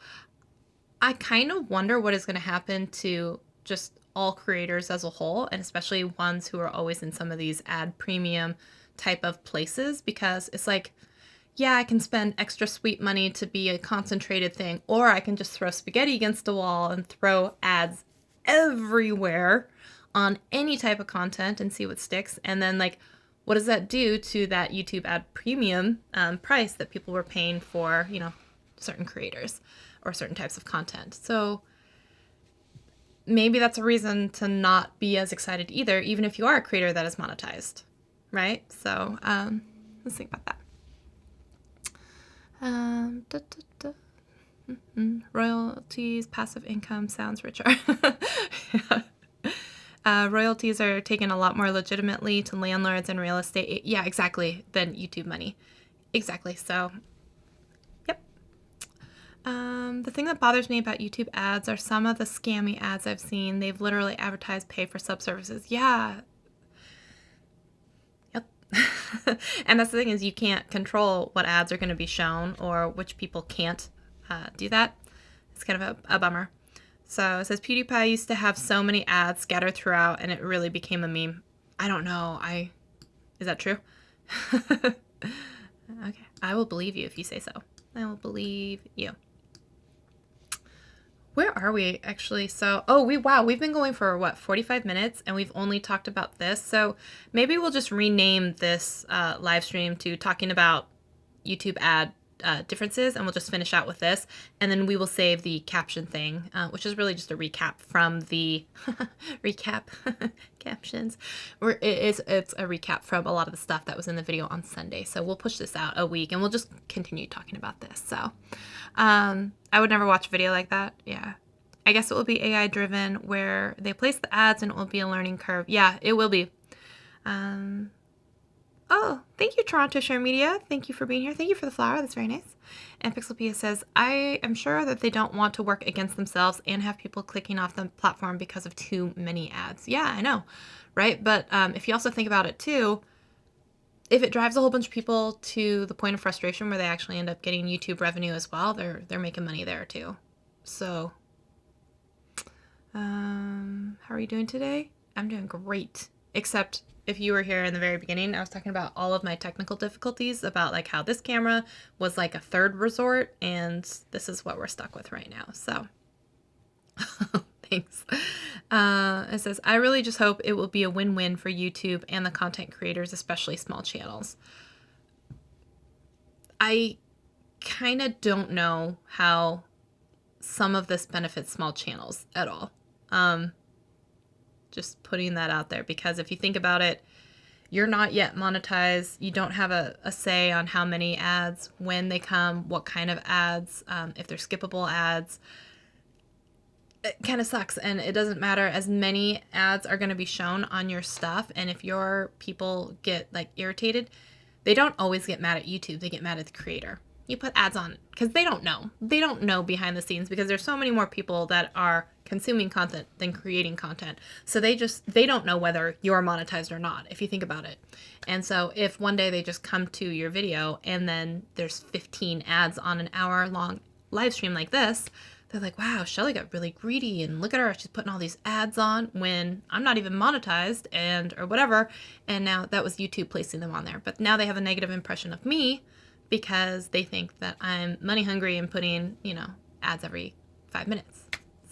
I kind of wonder what is going to happen to just all creators as a whole, and especially ones who are always in some of these ad premium type of places, because it's like, yeah, I can spend extra sweet money to be a concentrated thing, or I can just throw spaghetti against a wall and throw ads everywhere on any type of content and see what sticks. And then, like, what does that do to that YouTube ad premium price that people were paying for, you know, certain creators or certain types of content? So maybe that's a reason to not be as excited either, even if you are a creator that is monetized, right? So let's think about that. Royalties, passive income sounds richer. Yeah. Royalties are taken a lot more legitimately to landlords and real estate. Yeah, exactly. Than YouTube money. Exactly. So, yep. The thing that bothers me about YouTube ads are some of the scammy ads I've seen. They've literally advertised pay for sub-services. Yeah. And that's the thing, is you can't control what ads are going to be shown or which people can't do that. It's kind of a bummer. So it says PewDiePie used to have so many ads scattered throughout and it really became a meme. I don't know. Is that true? Okay. I will believe you if you say so. I will believe you. Where are we actually? So, wow, we've been going for what, 45 minutes, and we've only talked about this. So maybe we'll just rename this live stream to talking about YouTube ad differences, and we'll just finish out with this, and then we will save the caption thing, which is really just a recap from the recap captions. It's a recap from a lot of the stuff that was in the video on Sunday. So we'll push this out a week, and we'll just continue talking about this. So I would never watch a video like that. Yeah. I guess it will be AI driven, where they place the ads and it will be a learning curve. Yeah, it will be. Oh, thank you, Toronto Share Media. Thank you for being here. Thank you for the flower. That's very nice. And Pixelpia says, I am sure that they don't want to work against themselves and have people clicking off the platform because of too many ads. Yeah, I know, right? But if you also think about it too, if it drives a whole bunch of people to the point of frustration where they actually end up getting YouTube revenue as well, they're making money there too. So, how are you doing today? I'm doing great, except if you were here in the very beginning, I was talking about all of my technical difficulties, about like how this camera was like a third resort, and this is what we're stuck with right now. So thanks. It says, I really just hope it will be a win-win for YouTube and the content creators, especially small channels. I kind of don't know how some of this benefits small channels at all. Just putting that out there, because if you think about it, you're not yet monetized. You don't have a say on how many ads, when they come, what kind of ads, if they're skippable ads. It kind of sucks, and it doesn't matter. As many ads are going to be shown on your stuff, and if your people get like irritated, they don't always get mad at YouTube. They get mad at the creator. You put ads on because they don't know. They don't know behind the scenes, because there's so many more people that are consuming content than creating content. So they don't know whether you're monetized or not, if you think about it. And so if one day they just come to your video and then there's 15 ads on an hour-long live stream like this, they're like, wow, Shelly got really greedy, and look at her, she's putting all these ads on when I'm not even monetized, or whatever. And now that was YouTube placing them on there. But now they have a negative impression of me because they think that I'm money hungry and putting, ads every 5 minutes.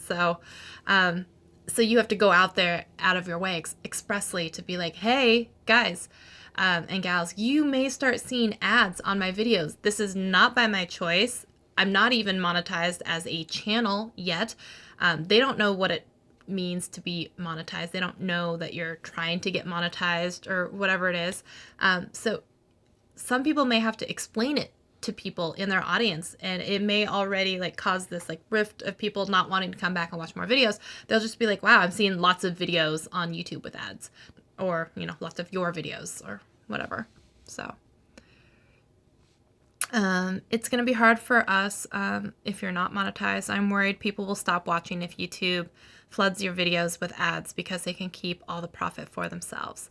So, so you have to go out there, out of your way, expressly to be like, hey, guys and gals, you may start seeing ads on my videos. This is not by my choice. I'm not even monetized as a channel yet. They don't know what it means to be monetized. They don't know that you're trying to get monetized or whatever it is. So some people may have to explain it to people in their audience, and it may already like cause this like rift of people not wanting to come back and watch more videos. They'll just be like, wow, I'm seeing lots of videos on YouTube with ads, or lots of your videos or whatever. So it's going to be hard for us if you're not monetized. I'm worried people will stop watching if YouTube floods your videos with ads, because they can keep all the profit for themselves.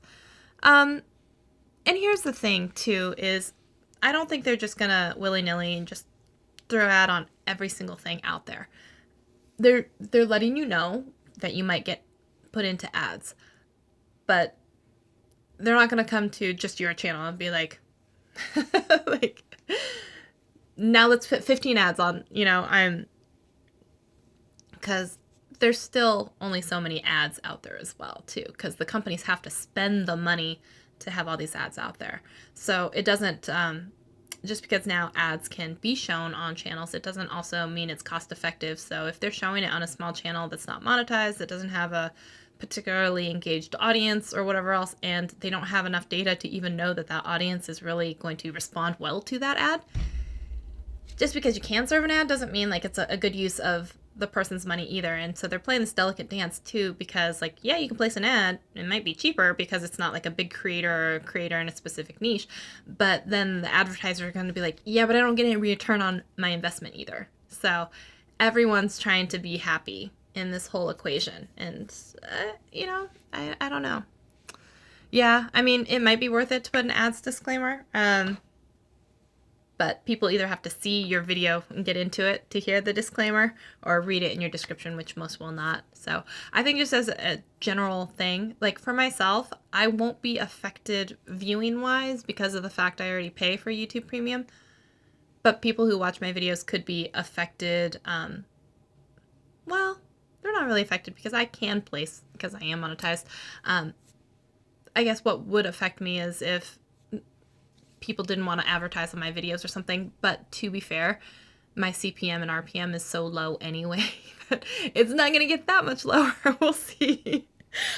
And here's the thing too, is I don't think they're just gonna willy-nilly and just throw ad on every single thing out there. They're letting you know that you might get put into ads. But they're not going to come to just your channel and be like, like, now let's put 15 ads on, you know, because there's still only so many ads out there as well, too, because the companies have to spend the money to have all these ads out there. So it doesn't, just because now ads can be shown on channels, it doesn't also mean it's cost effective. So if they're showing it on a small channel that's not monetized, that doesn't have a particularly engaged audience or whatever else, and they don't have enough data to even know that that audience is really going to respond well to that ad, just because you can serve an ad doesn't mean like it's a good use of the person's money either. And so they're playing this delicate dance too, because like, yeah, you can place an ad, it might be cheaper because it's not like a big creator in a specific niche, but then the advertisers are going to be like, yeah, but I don't get any return on my investment either. So everyone's trying to be happy in this whole equation. And you know, I don't know. Yeah, I mean, it might be worth it to put an ads disclaimer, but people either have to see your video and get into it to hear the disclaimer, or read it in your description, which most will not. So I think just as a general thing, like for myself, I won't be affected viewing wise because of the fact I already pay for YouTube Premium. But people who watch my videos could be affected. Well, they're not really affected because I can place, because I am monetized. I guess what would affect me is if people didn't want to advertise on my videos or something, but to be fair, my CPM and RPM is so low anyway that it's not going to get that much lower. We'll see.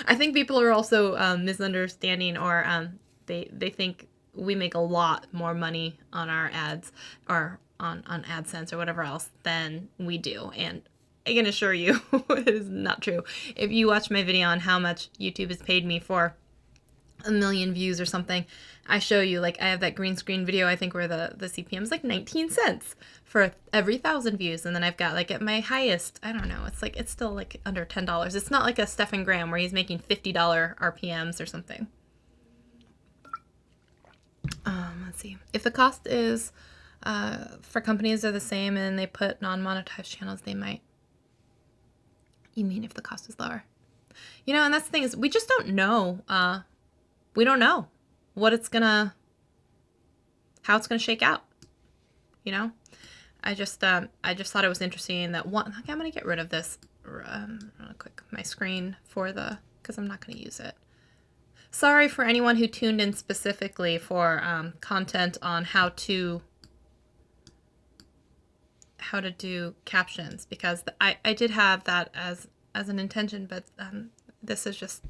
I think people are also misunderstanding, or they think we make a lot more money on our ads or on AdSense or whatever else than we do. And I can assure you it is not true. If you watch my video on how much YouTube has paid me for 1 million views or something, I show you, like, I have that green screen video, I think, where the CPM is like 19 cents for every 1,000 views. And then I've got, like, at my highest, I don't know, it's still like under $10. It's not like a Stephen Graham where he's making $50 RPMs or something. Let's see. If the cost is, for companies are the same and they put non-monetized channels, they might. You mean if the cost is lower? You know, and that's the thing, is we just don't know. We don't know what it's gonna, how it's gonna shake out. You know, I just thought it was interesting that one. Okay, I'm gonna get rid of this real quick, my screen because I'm not gonna use it. Sorry for anyone who tuned in specifically for content on how to do captions, because I did have that as an intention, but this is just.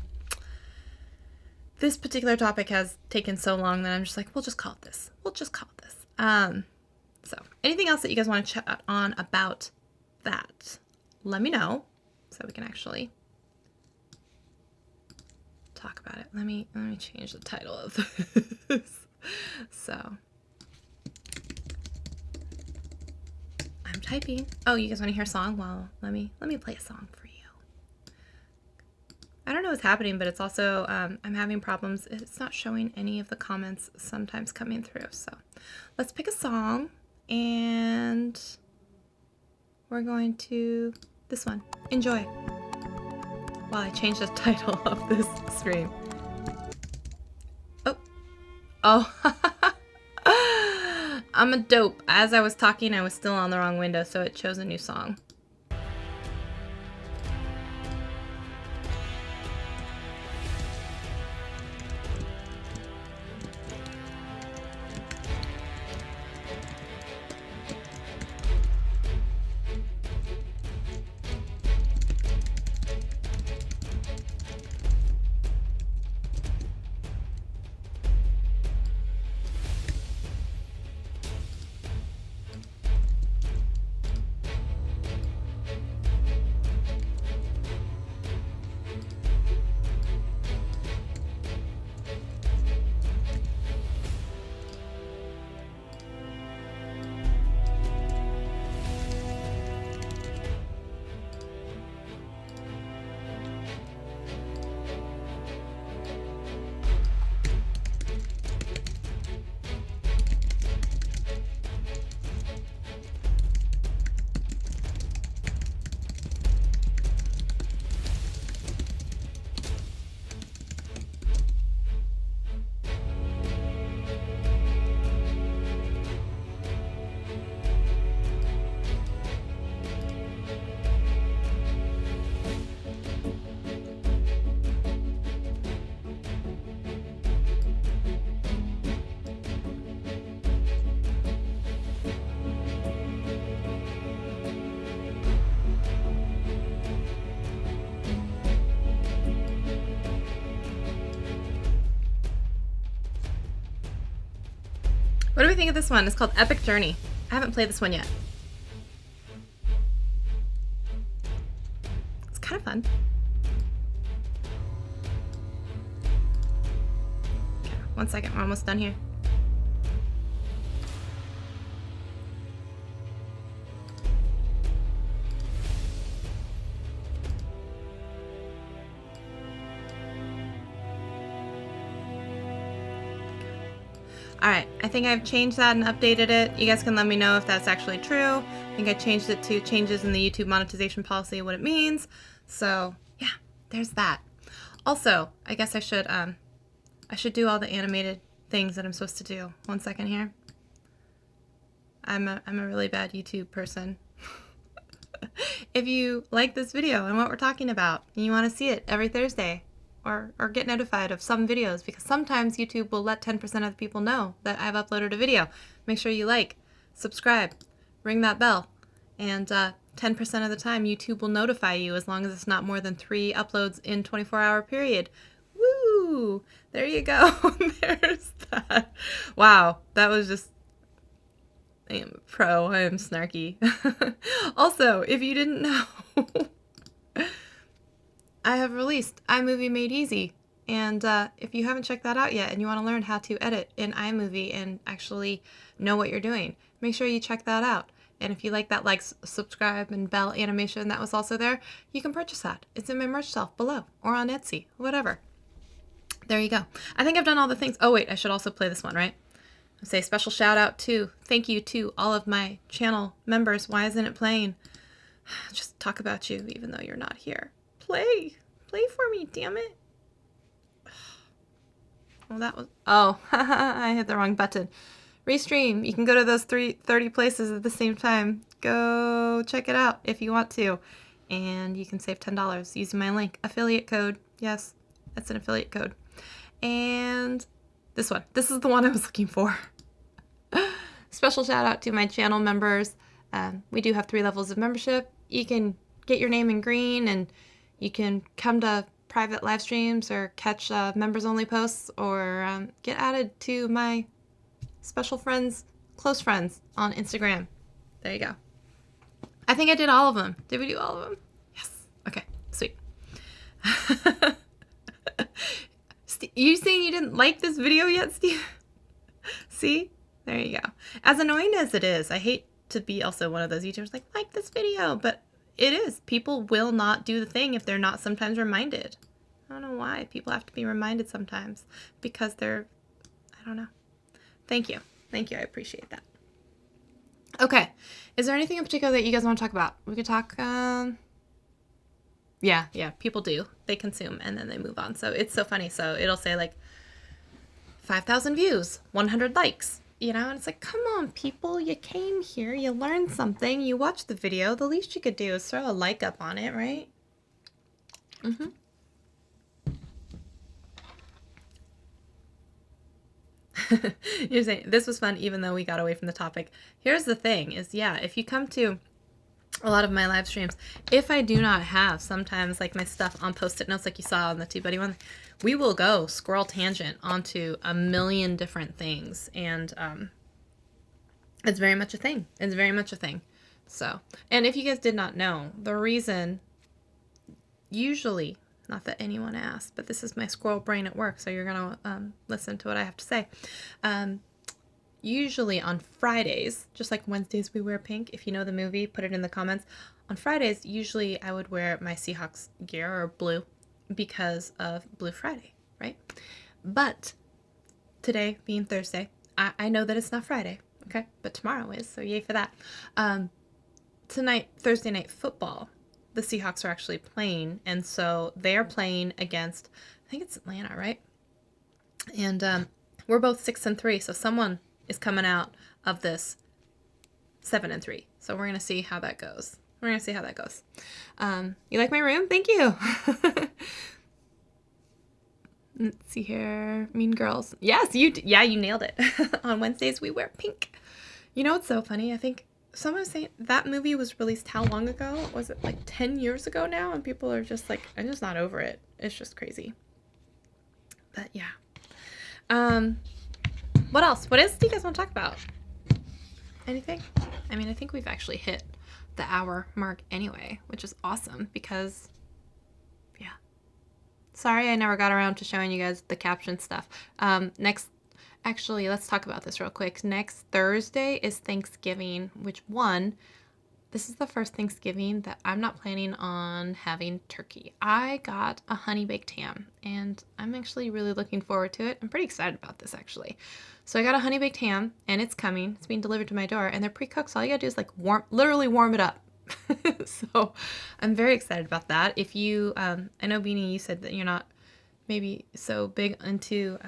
This particular topic has taken so long that I'm just like, we'll just call it this. We'll just call it this. So anything else that you guys want to chat on about that, let me know so we can actually talk about it. Let me change the title of this. So I'm typing. Oh, you guys want to hear a song? Well, let me play a song for you. I don't know what's happening, but it's also, I'm having problems. It's not showing any of the comments sometimes coming through. So let's pick a song, and we're going to this one. Enjoy. While I change the title of this stream. Oh. I'm a dope. As I was talking, I was still on the wrong window, so it chose a new song. do we think of this one? It's called Epic Journey. I haven't played this one yet. It's kind of fun. Okay, 1 second, we're almost done here. Alright, I think I've changed that and updated it. You guys can let me know if that's actually true. I think I changed it to changes in the YouTube monetization policy, what it means. So, yeah, there's that. Also, I guess I should do all the animated things that I'm supposed to do. 1 second here. I'm a really bad YouTube person. If you like this video and what we're talking about, and you want to see it every Thursday, or get notified of some videos, because sometimes YouTube will let 10% of the people know that I've uploaded a video. Make sure you like, subscribe, ring that bell, and 10% of the time YouTube will notify you as long as it's not more than 3 uploads in 24-hour period. Woo! There you go. There's that. Wow, that was just... I am a pro. I am snarky. Also, if you didn't know... I have released iMovie Made Easy, and if you haven't checked that out yet and you want to learn how to edit in iMovie and actually know what you're doing, make sure you check that out. And if you like that subscribe and bell animation that was also there, you can purchase that. It's in my merch shelf below or on Etsy, whatever. There you go. I think I've done all the things. Oh wait, I should also play this one, right? I'll say special shout out to, thank you to all of my channel members. Why isn't it playing? Just talk about you even though you're not here. Play for me, damn it. Well, that was, oh, I hit the wrong button. Restream, you can go to those 30 places at the same time. Go check it out if you want to. And you can save $10 using my link. Affiliate code, yes, that's an affiliate code. And this one, this is the one I was looking for. Special shout out to my channel members. We do have 3 levels of membership. You can get your name in green, and you can come to private live streams or catch members only posts, or get added to my special friends, close friends on Instagram. There you go. I think I did all of them. Did we do all of them? Yes. Okay, sweet. You saying you didn't like this video yet, Steve? See? There you go. As annoying as it is, I hate to be also one of those YouTubers like this video, but it is. People will not do the thing if they're not sometimes reminded. I don't know why. People have to be reminded sometimes because they're, I don't know. Thank you. Thank you. I appreciate that. Okay. Is there anything in particular that you guys want to talk about? We could talk, yeah, people do. They consume and then they move on. So it's so funny. So it'll say like 5,000 views, 100 likes. You know, and it's like, come on, people, you came here, you learned something, you watched the video, the least you could do is throw a like up on it, right? You're saying, this was fun even though we got away from the topic. Here's the thing, is yeah, if you come to a lot of my live streams, if I do not have sometimes like my stuff on post-it notes like you saw on the TubeBuddy one, we will go squirrel tangent onto a million different things, and it's very much a thing. It's very much a thing. So, and if you guys did not know, the reason, usually, not that anyone asked, but this is my squirrel brain at work, so you're gonna listen to what I have to say. Usually on Fridays, just like Wednesdays we wear pink. If you know the movie, put it in the comments. On Fridays, usually I would wear my Seahawks gear, or blue, because of Blue Friday, right? But today being Thursday, I know that it's not Friday, okay? But tomorrow is, so yay for that. Tonight, Thursday night football, the Seahawks are actually playing, and so they're playing against, I think it's Atlanta, right? And we're both 6-3, so someone is coming out of this 7-3. So we're gonna see how that goes. We're gonna see how that goes. You like my room? Thank you. Let's see here. Mean Girls. Yes, you nailed it. On Wednesdays we wear pink. You know what's so funny? I think someone was saying that movie was released how long ago? Was it like 10 years ago now? And people are just like, I'm just not over it. It's just crazy. But yeah. What else? What else do you guys want to talk about? Anything? I mean, I think we've actually hit the hour mark anyway, which is awesome because, yeah. Sorry I never got around to showing you guys the caption stuff. Actually, let's talk about this real quick. Next Thursday is Thanksgiving, this is the first Thanksgiving that I'm not planning on having turkey. I got a honey baked ham, and I'm actually really looking forward to it. I'm pretty excited about this, actually. So I got a honey baked ham, and it's coming. It's being delivered to my door, and they're pre-cooked, so all you gotta do is like literally warm it up. So I'm very excited about that. If you, I know Beanie, you said that you're not maybe so big into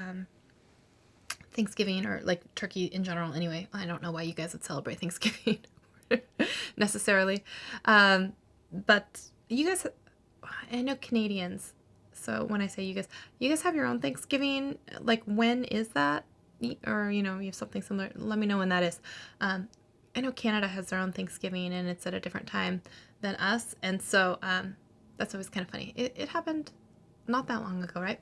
Thanksgiving or like turkey in general anyway. I don't know why you guys would celebrate Thanksgiving necessarily. But you guys, I know Canadians. So when I say you guys have your own Thanksgiving. Like, when is that? Or, you have something similar. Let me know when that is. I know Canada has their own Thanksgiving and it's at a different time than us. And so, that's always kind of funny. It happened not that long ago, right?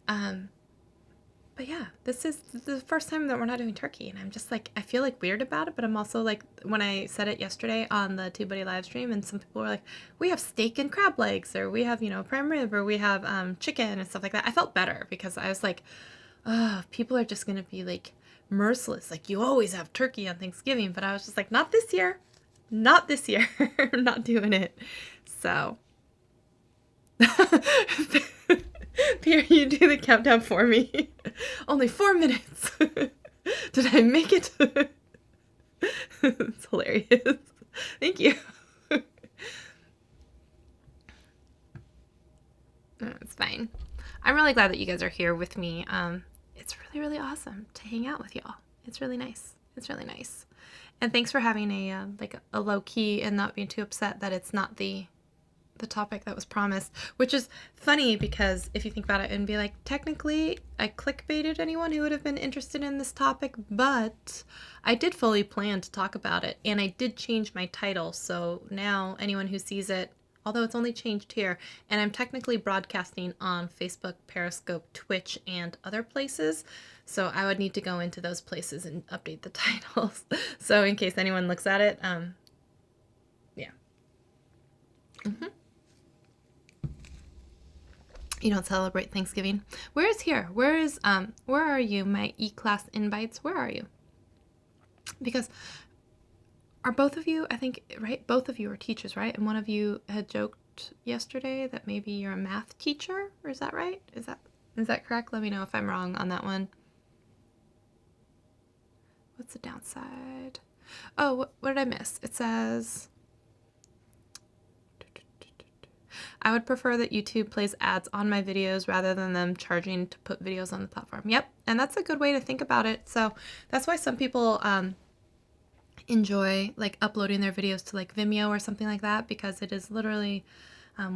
But yeah, this is the first time that we're not doing turkey, and I'm just like, I feel like weird about it, but I'm also like, when I said it yesterday on the TubeBuddy live stream, and some people were like, we have steak and crab legs, or we have, prime rib, or we have chicken and stuff like that. I felt better because I was like, oh, people are just gonna be like merciless, like, you always have turkey on Thanksgiving, but I was just like, not this year, not this year. I'm not doing it. So Pierre, you do the countdown for me. Only 4 minutes. Did I make it? It's hilarious. Thank you. It's fine. I'm really glad that you guys are here with me. It's really, really awesome to hang out with y'all. It's really nice. It's really nice. And thanks for having a low key and not being too upset that it's not the topic that was promised, which is funny because if you think about it and be like, technically I clickbaited anyone who would have been interested in this topic, but I did fully plan to talk about it, and I did change my title, so now anyone who sees it, although it's only changed here, and I'm technically broadcasting on Facebook, Periscope, Twitch, and other places, so I would need to go into those places and update the titles. So in case anyone looks at it, yeah. You don't celebrate Thanksgiving? Where is here? Where are you, my E-class invites? Where are you? Because are both of you, I think, right? Both of you are teachers, right? And one of you had joked yesterday that maybe you're a math teacher, or is that right? Is that correct? Let me know if I'm wrong on that one. What's the downside? Oh, what did I miss? It says, I would prefer that YouTube plays ads on my videos rather than them charging to put videos on the platform. Yep, and that's a good way to think about it. So that's why some people enjoy like uploading their videos to like Vimeo or something like that, because it is literally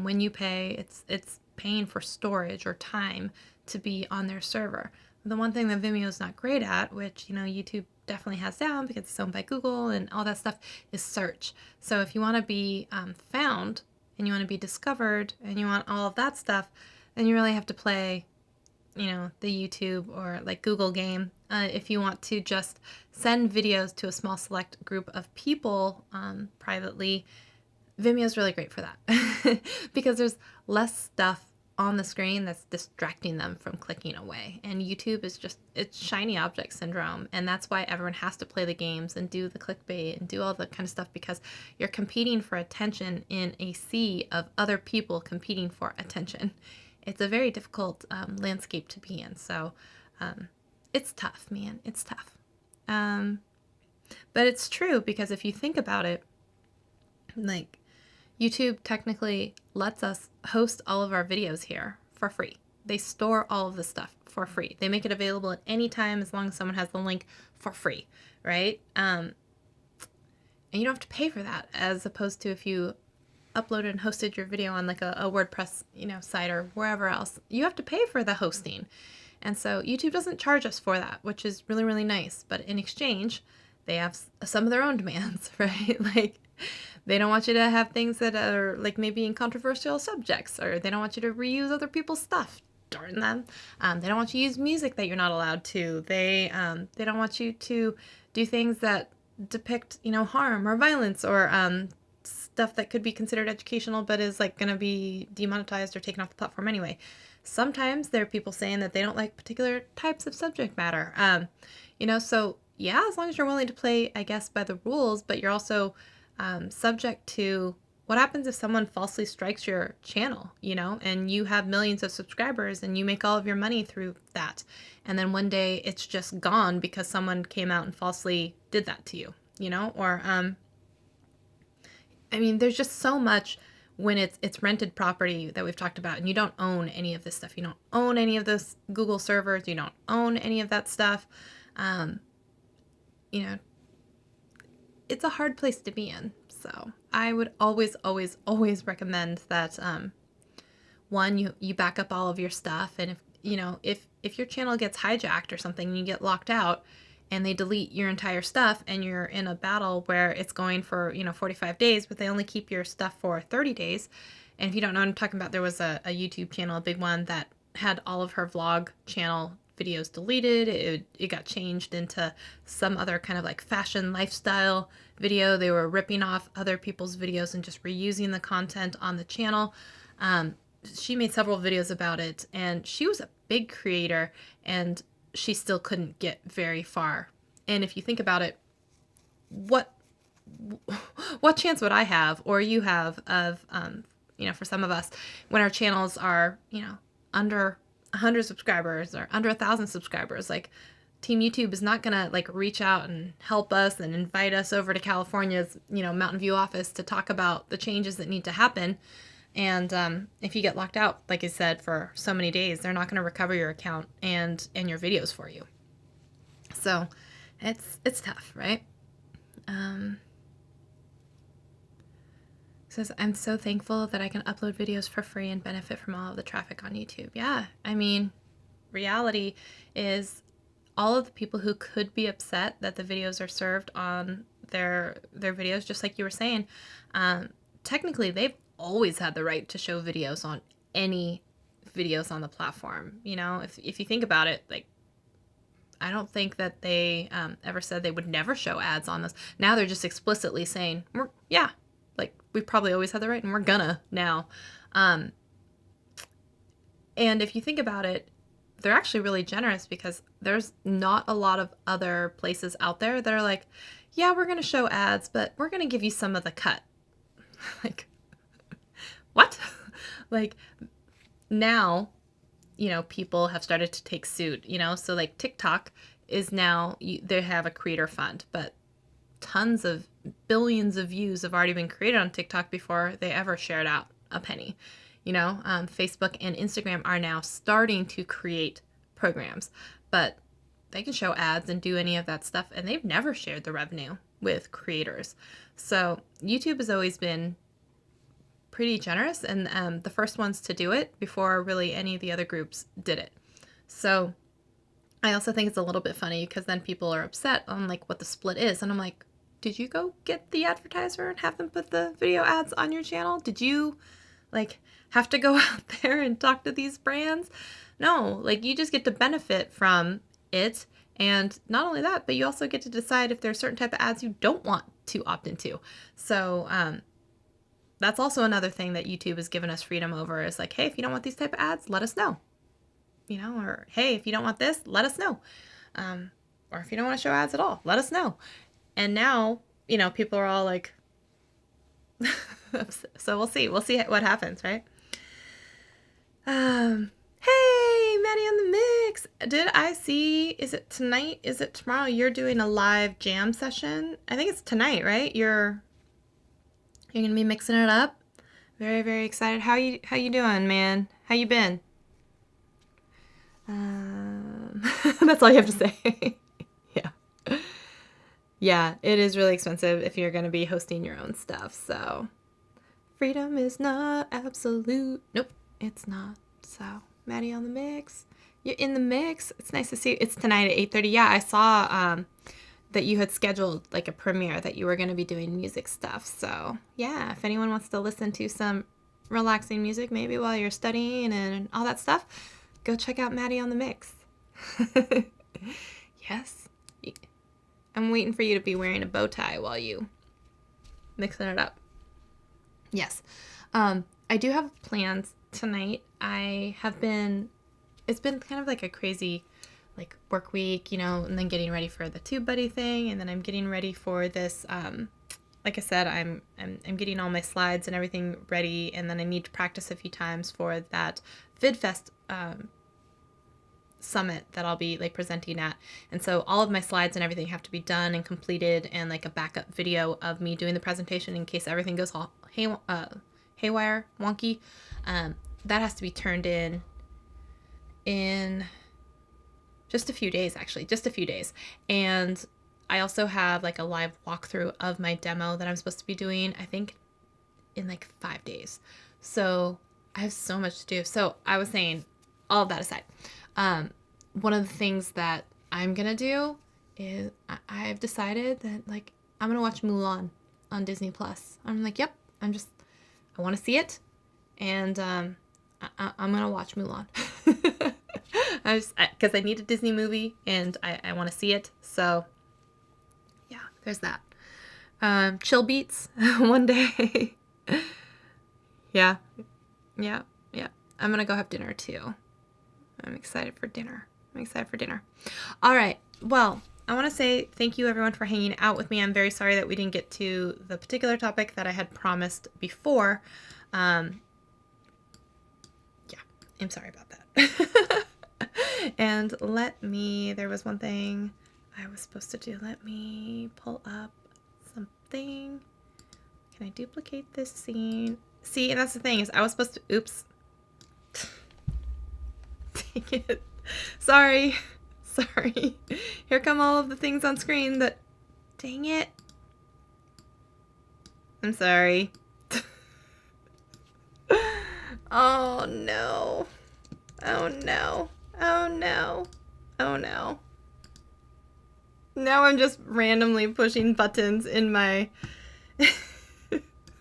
when you pay, it's paying for storage or time to be on their server. The one thing that Vimeo is not great at, which YouTube definitely has down because it's owned by Google and all that stuff, is search. So if you want to be found and you want to be discovered and you want all of that stuff, then you really have to play, the YouTube or like Google game. If you want to just send videos to a small select group of people privately, Vimeo is really great for that because there's less stuff on the screen that's distracting them from clicking away. And YouTube is it's shiny object syndrome, and that's why everyone has to play the games and do the clickbait and do all the kind of stuff, because you're competing for attention in a sea of other people competing for attention. It's a very difficult landscape to be in. So it's tough, man. It's tough. But it's true, because if you think about it, like, YouTube technically lets us host all of our videos here for free. They store all of the stuff for free. They make it available at any time as long as someone has the link for free, right? And you don't have to pay for that, as opposed to if you uploaded and hosted your video on like a WordPress, site or wherever else, you have to pay for the hosting. And so YouTube doesn't charge us for that, which is really, really nice. But in exchange, they have some of their own demands, right? Like, they don't want you to have things that are like maybe in controversial subjects, or they don't want you to reuse other people's stuff. darn them. They don't want you to use music that you're not allowed to. They don't want you to do things that depict, harm or violence or stuff that could be considered educational but is like going to be demonetized or taken off the platform anyway. Sometimes there are people saying that they don't like particular types of subject matter. So yeah, as long as you're willing to play, I guess, by the rules, but you're also subject to what happens if someone falsely strikes your channel, and you have millions of subscribers and you make all of your money through that. And then one day it's just gone because someone came out and falsely did that to you, or, there's just so much when it's rented property that we've talked about and you don't own any of this stuff. You don't own any of those Google servers. You don't own any of that stuff. It's a hard place to be in. So I would always, always, always recommend that, one, you back up all of your stuff. And if your channel gets hijacked or something and you get locked out and they delete your entire stuff and you're in a battle where it's going for, 45 days, but they only keep your stuff for 30 days. And if you don't know what I'm talking about, there was a YouTube channel, a big one, that had all of her vlog channel videos deleted. It got changed into some other kind of like fashion lifestyle video. They were ripping off other people's videos and just reusing the content on the channel. She made several videos about it, and she was a big creator, and she still couldn't get very far. And if you think about it, what chance would I have, or you have, of for some of us, when our channels are under 100 subscribers or under 1,000 subscribers? Like, Team YouTube is not gonna like reach out and help us and invite us over to California's Mountain View office to talk about the changes that need to happen. And if you get locked out, like I said, for so many days, they're not going to recover your account and your videos for you. So it's tough, right? Says, I'm so thankful that I can upload videos for free and benefit from all of the traffic on YouTube. Yeah, reality is all of the people who could be upset that the videos are served on their videos, just like you were saying, technically they've always had the right to show videos on any videos on the platform. If you think about it, like, I don't think that they ever said they would never show ads on this. Now they're just explicitly saying, we've probably always had the right and we're gonna now. And if you think about it, they're actually really generous because there's not a lot of other places out there that are like, yeah, we're gonna show ads, but we're gonna give you some of the cut. Like, what? Like, now, people have started to take suit, so like TikTok is now, they have a creator fund, but tons of billions of views have already been created on TikTok before they ever shared out a penny. Facebook and Instagram are now starting to create programs, but they can show ads and do any of that stuff, and they've never shared the revenue with creators. So YouTube has always been pretty generous, and the first ones to do it before really any of the other groups did it. So I also think it's a little bit funny because then people are upset on like what the split is, and I'm like, did you go get the advertiser and have them put the video ads on your channel? Did you like have to go out there and talk to these brands? No, like, you just get to benefit from it. And not only that, but you also get to decide if there's certain type of ads you don't want to opt into. So that's also another thing that YouTube has given us freedom over, is like, hey, if you don't want these type of ads, let us know. Or hey, if you don't want this, let us know. Or if you don't want to show ads at all, let us know. And now, people are all like, so we'll see what happens, right? Hey, Maddie on the mix. Did I see, is it tonight? Is it tomorrow? You're doing a live jam session. I think it's tonight, right? You're going to be mixing it up. Very, very excited. How you doing, man? How you been? That's all you have to say. Yeah. Yeah, it is really expensive if you're going to be hosting your own stuff. So freedom is not absolute. Nope, it's not. So Maddie on the mix. You're in the mix. It's nice to see you. It's tonight at 8:30. Yeah, I saw that you had scheduled like a premiere, that you were going to be doing music stuff. So yeah, if anyone wants to listen to some relaxing music, maybe while you're studying and all that stuff, go check out Maddie on the Mix. Yes. I'm waiting for you to be wearing a bow tie while you mixing it up. Yes. I do have plans tonight. It's been kind of like a crazy like work week, you know, and then getting ready for the TubeBuddy thing, and then I'm getting ready for this like I said, I'm getting all my slides and everything ready, and then I need to practice a few times for that VidFest summit that I'll be like presenting at. And so all of my slides and everything have to be done and completed, and like a backup video of me doing the presentation in case everything goes all haywire, wonky. That has to be turned in just a few days, actually, just a few days. And I also have like a live walkthrough of my demo that I'm supposed to be doing, I think in like 5 days. So I have so much to do. So I was saying, all of that aside, one of the things that I'm gonna do is I've decided that like I'm gonna watch Mulan on Disney Plus. I'm like, yep, I want to see it, and I'm gonna watch Mulan. Because I need a Disney movie and I want to see it. So yeah, there's that. Chill beats one day. Yeah. I'm gonna go have dinner too. I'm excited for dinner. All right. Well, I want to say thank you everyone for hanging out with me. I'm very sorry that we didn't get to the particular topic that I had promised before. Yeah, I'm sorry about that. And there was one thing I was supposed to do. Let me pull up something. Can I duplicate this scene? See, and that's the thing is I was supposed to, oops. Dang it. Sorry. Here come all of the things on screen that, dang it. I'm sorry. Oh no. Now I'm just randomly pushing buttons in my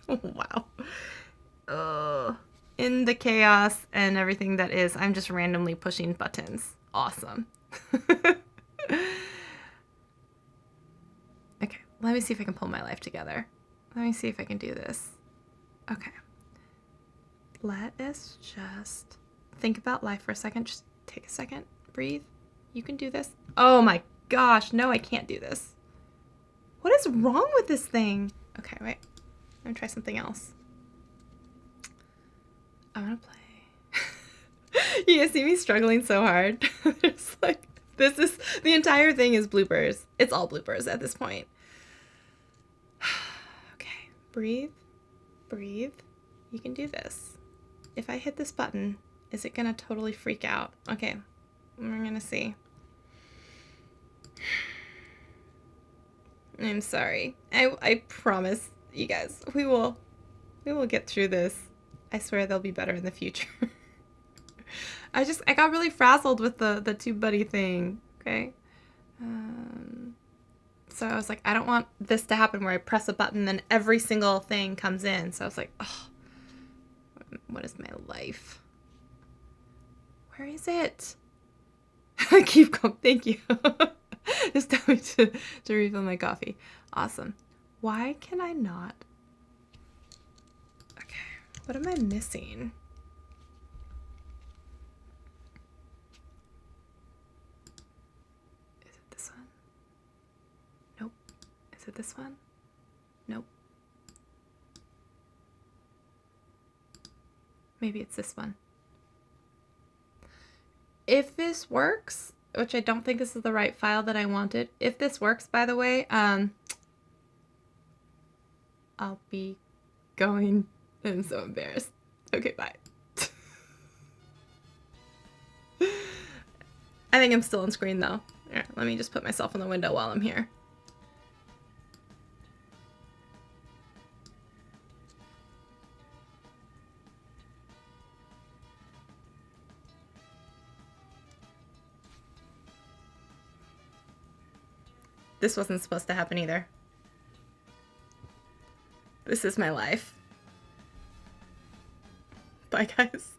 wow. In the chaos and everything that is, I'm just randomly pushing buttons. Awesome. Okay, let me see if I can pull my life together. Let me see if I can do this. Okay. Let us just think about life for a second. Just take a second. Breathe. You can do this. Oh my gosh. No, I can't do this. What is wrong with this thing? Okay, wait. I'm gonna try something else. I want to play. You guys see me struggling so hard. It's like, the entire thing is bloopers. It's all bloopers at this point. Okay, breathe. You can do this. If I hit this button, is it gonna totally freak out? Okay, we're gonna see. I'm sorry. I promise you guys, we will get through this. I swear they'll be better in the future. I got really frazzled with the TubeBuddy thing, okay? So I was like, I don't want this to happen where I press a button and every single thing comes in. So I was like, oh, what is my life? Where is it? I keep going. Thank you. Just tell me to refill my coffee. Awesome. Why can I not? Okay. What am I missing? Is it this one? Nope. Is it this one? Nope. Maybe it's this one. If this works, which I don't think this is the right file that I wanted. If this works, by the way, I'll be going. I'm so embarrassed. Okay, bye. I think I'm still on screen though. Here, let me just put myself in the window while I'm here. This wasn't supposed to happen either. This is my life. Bye, guys.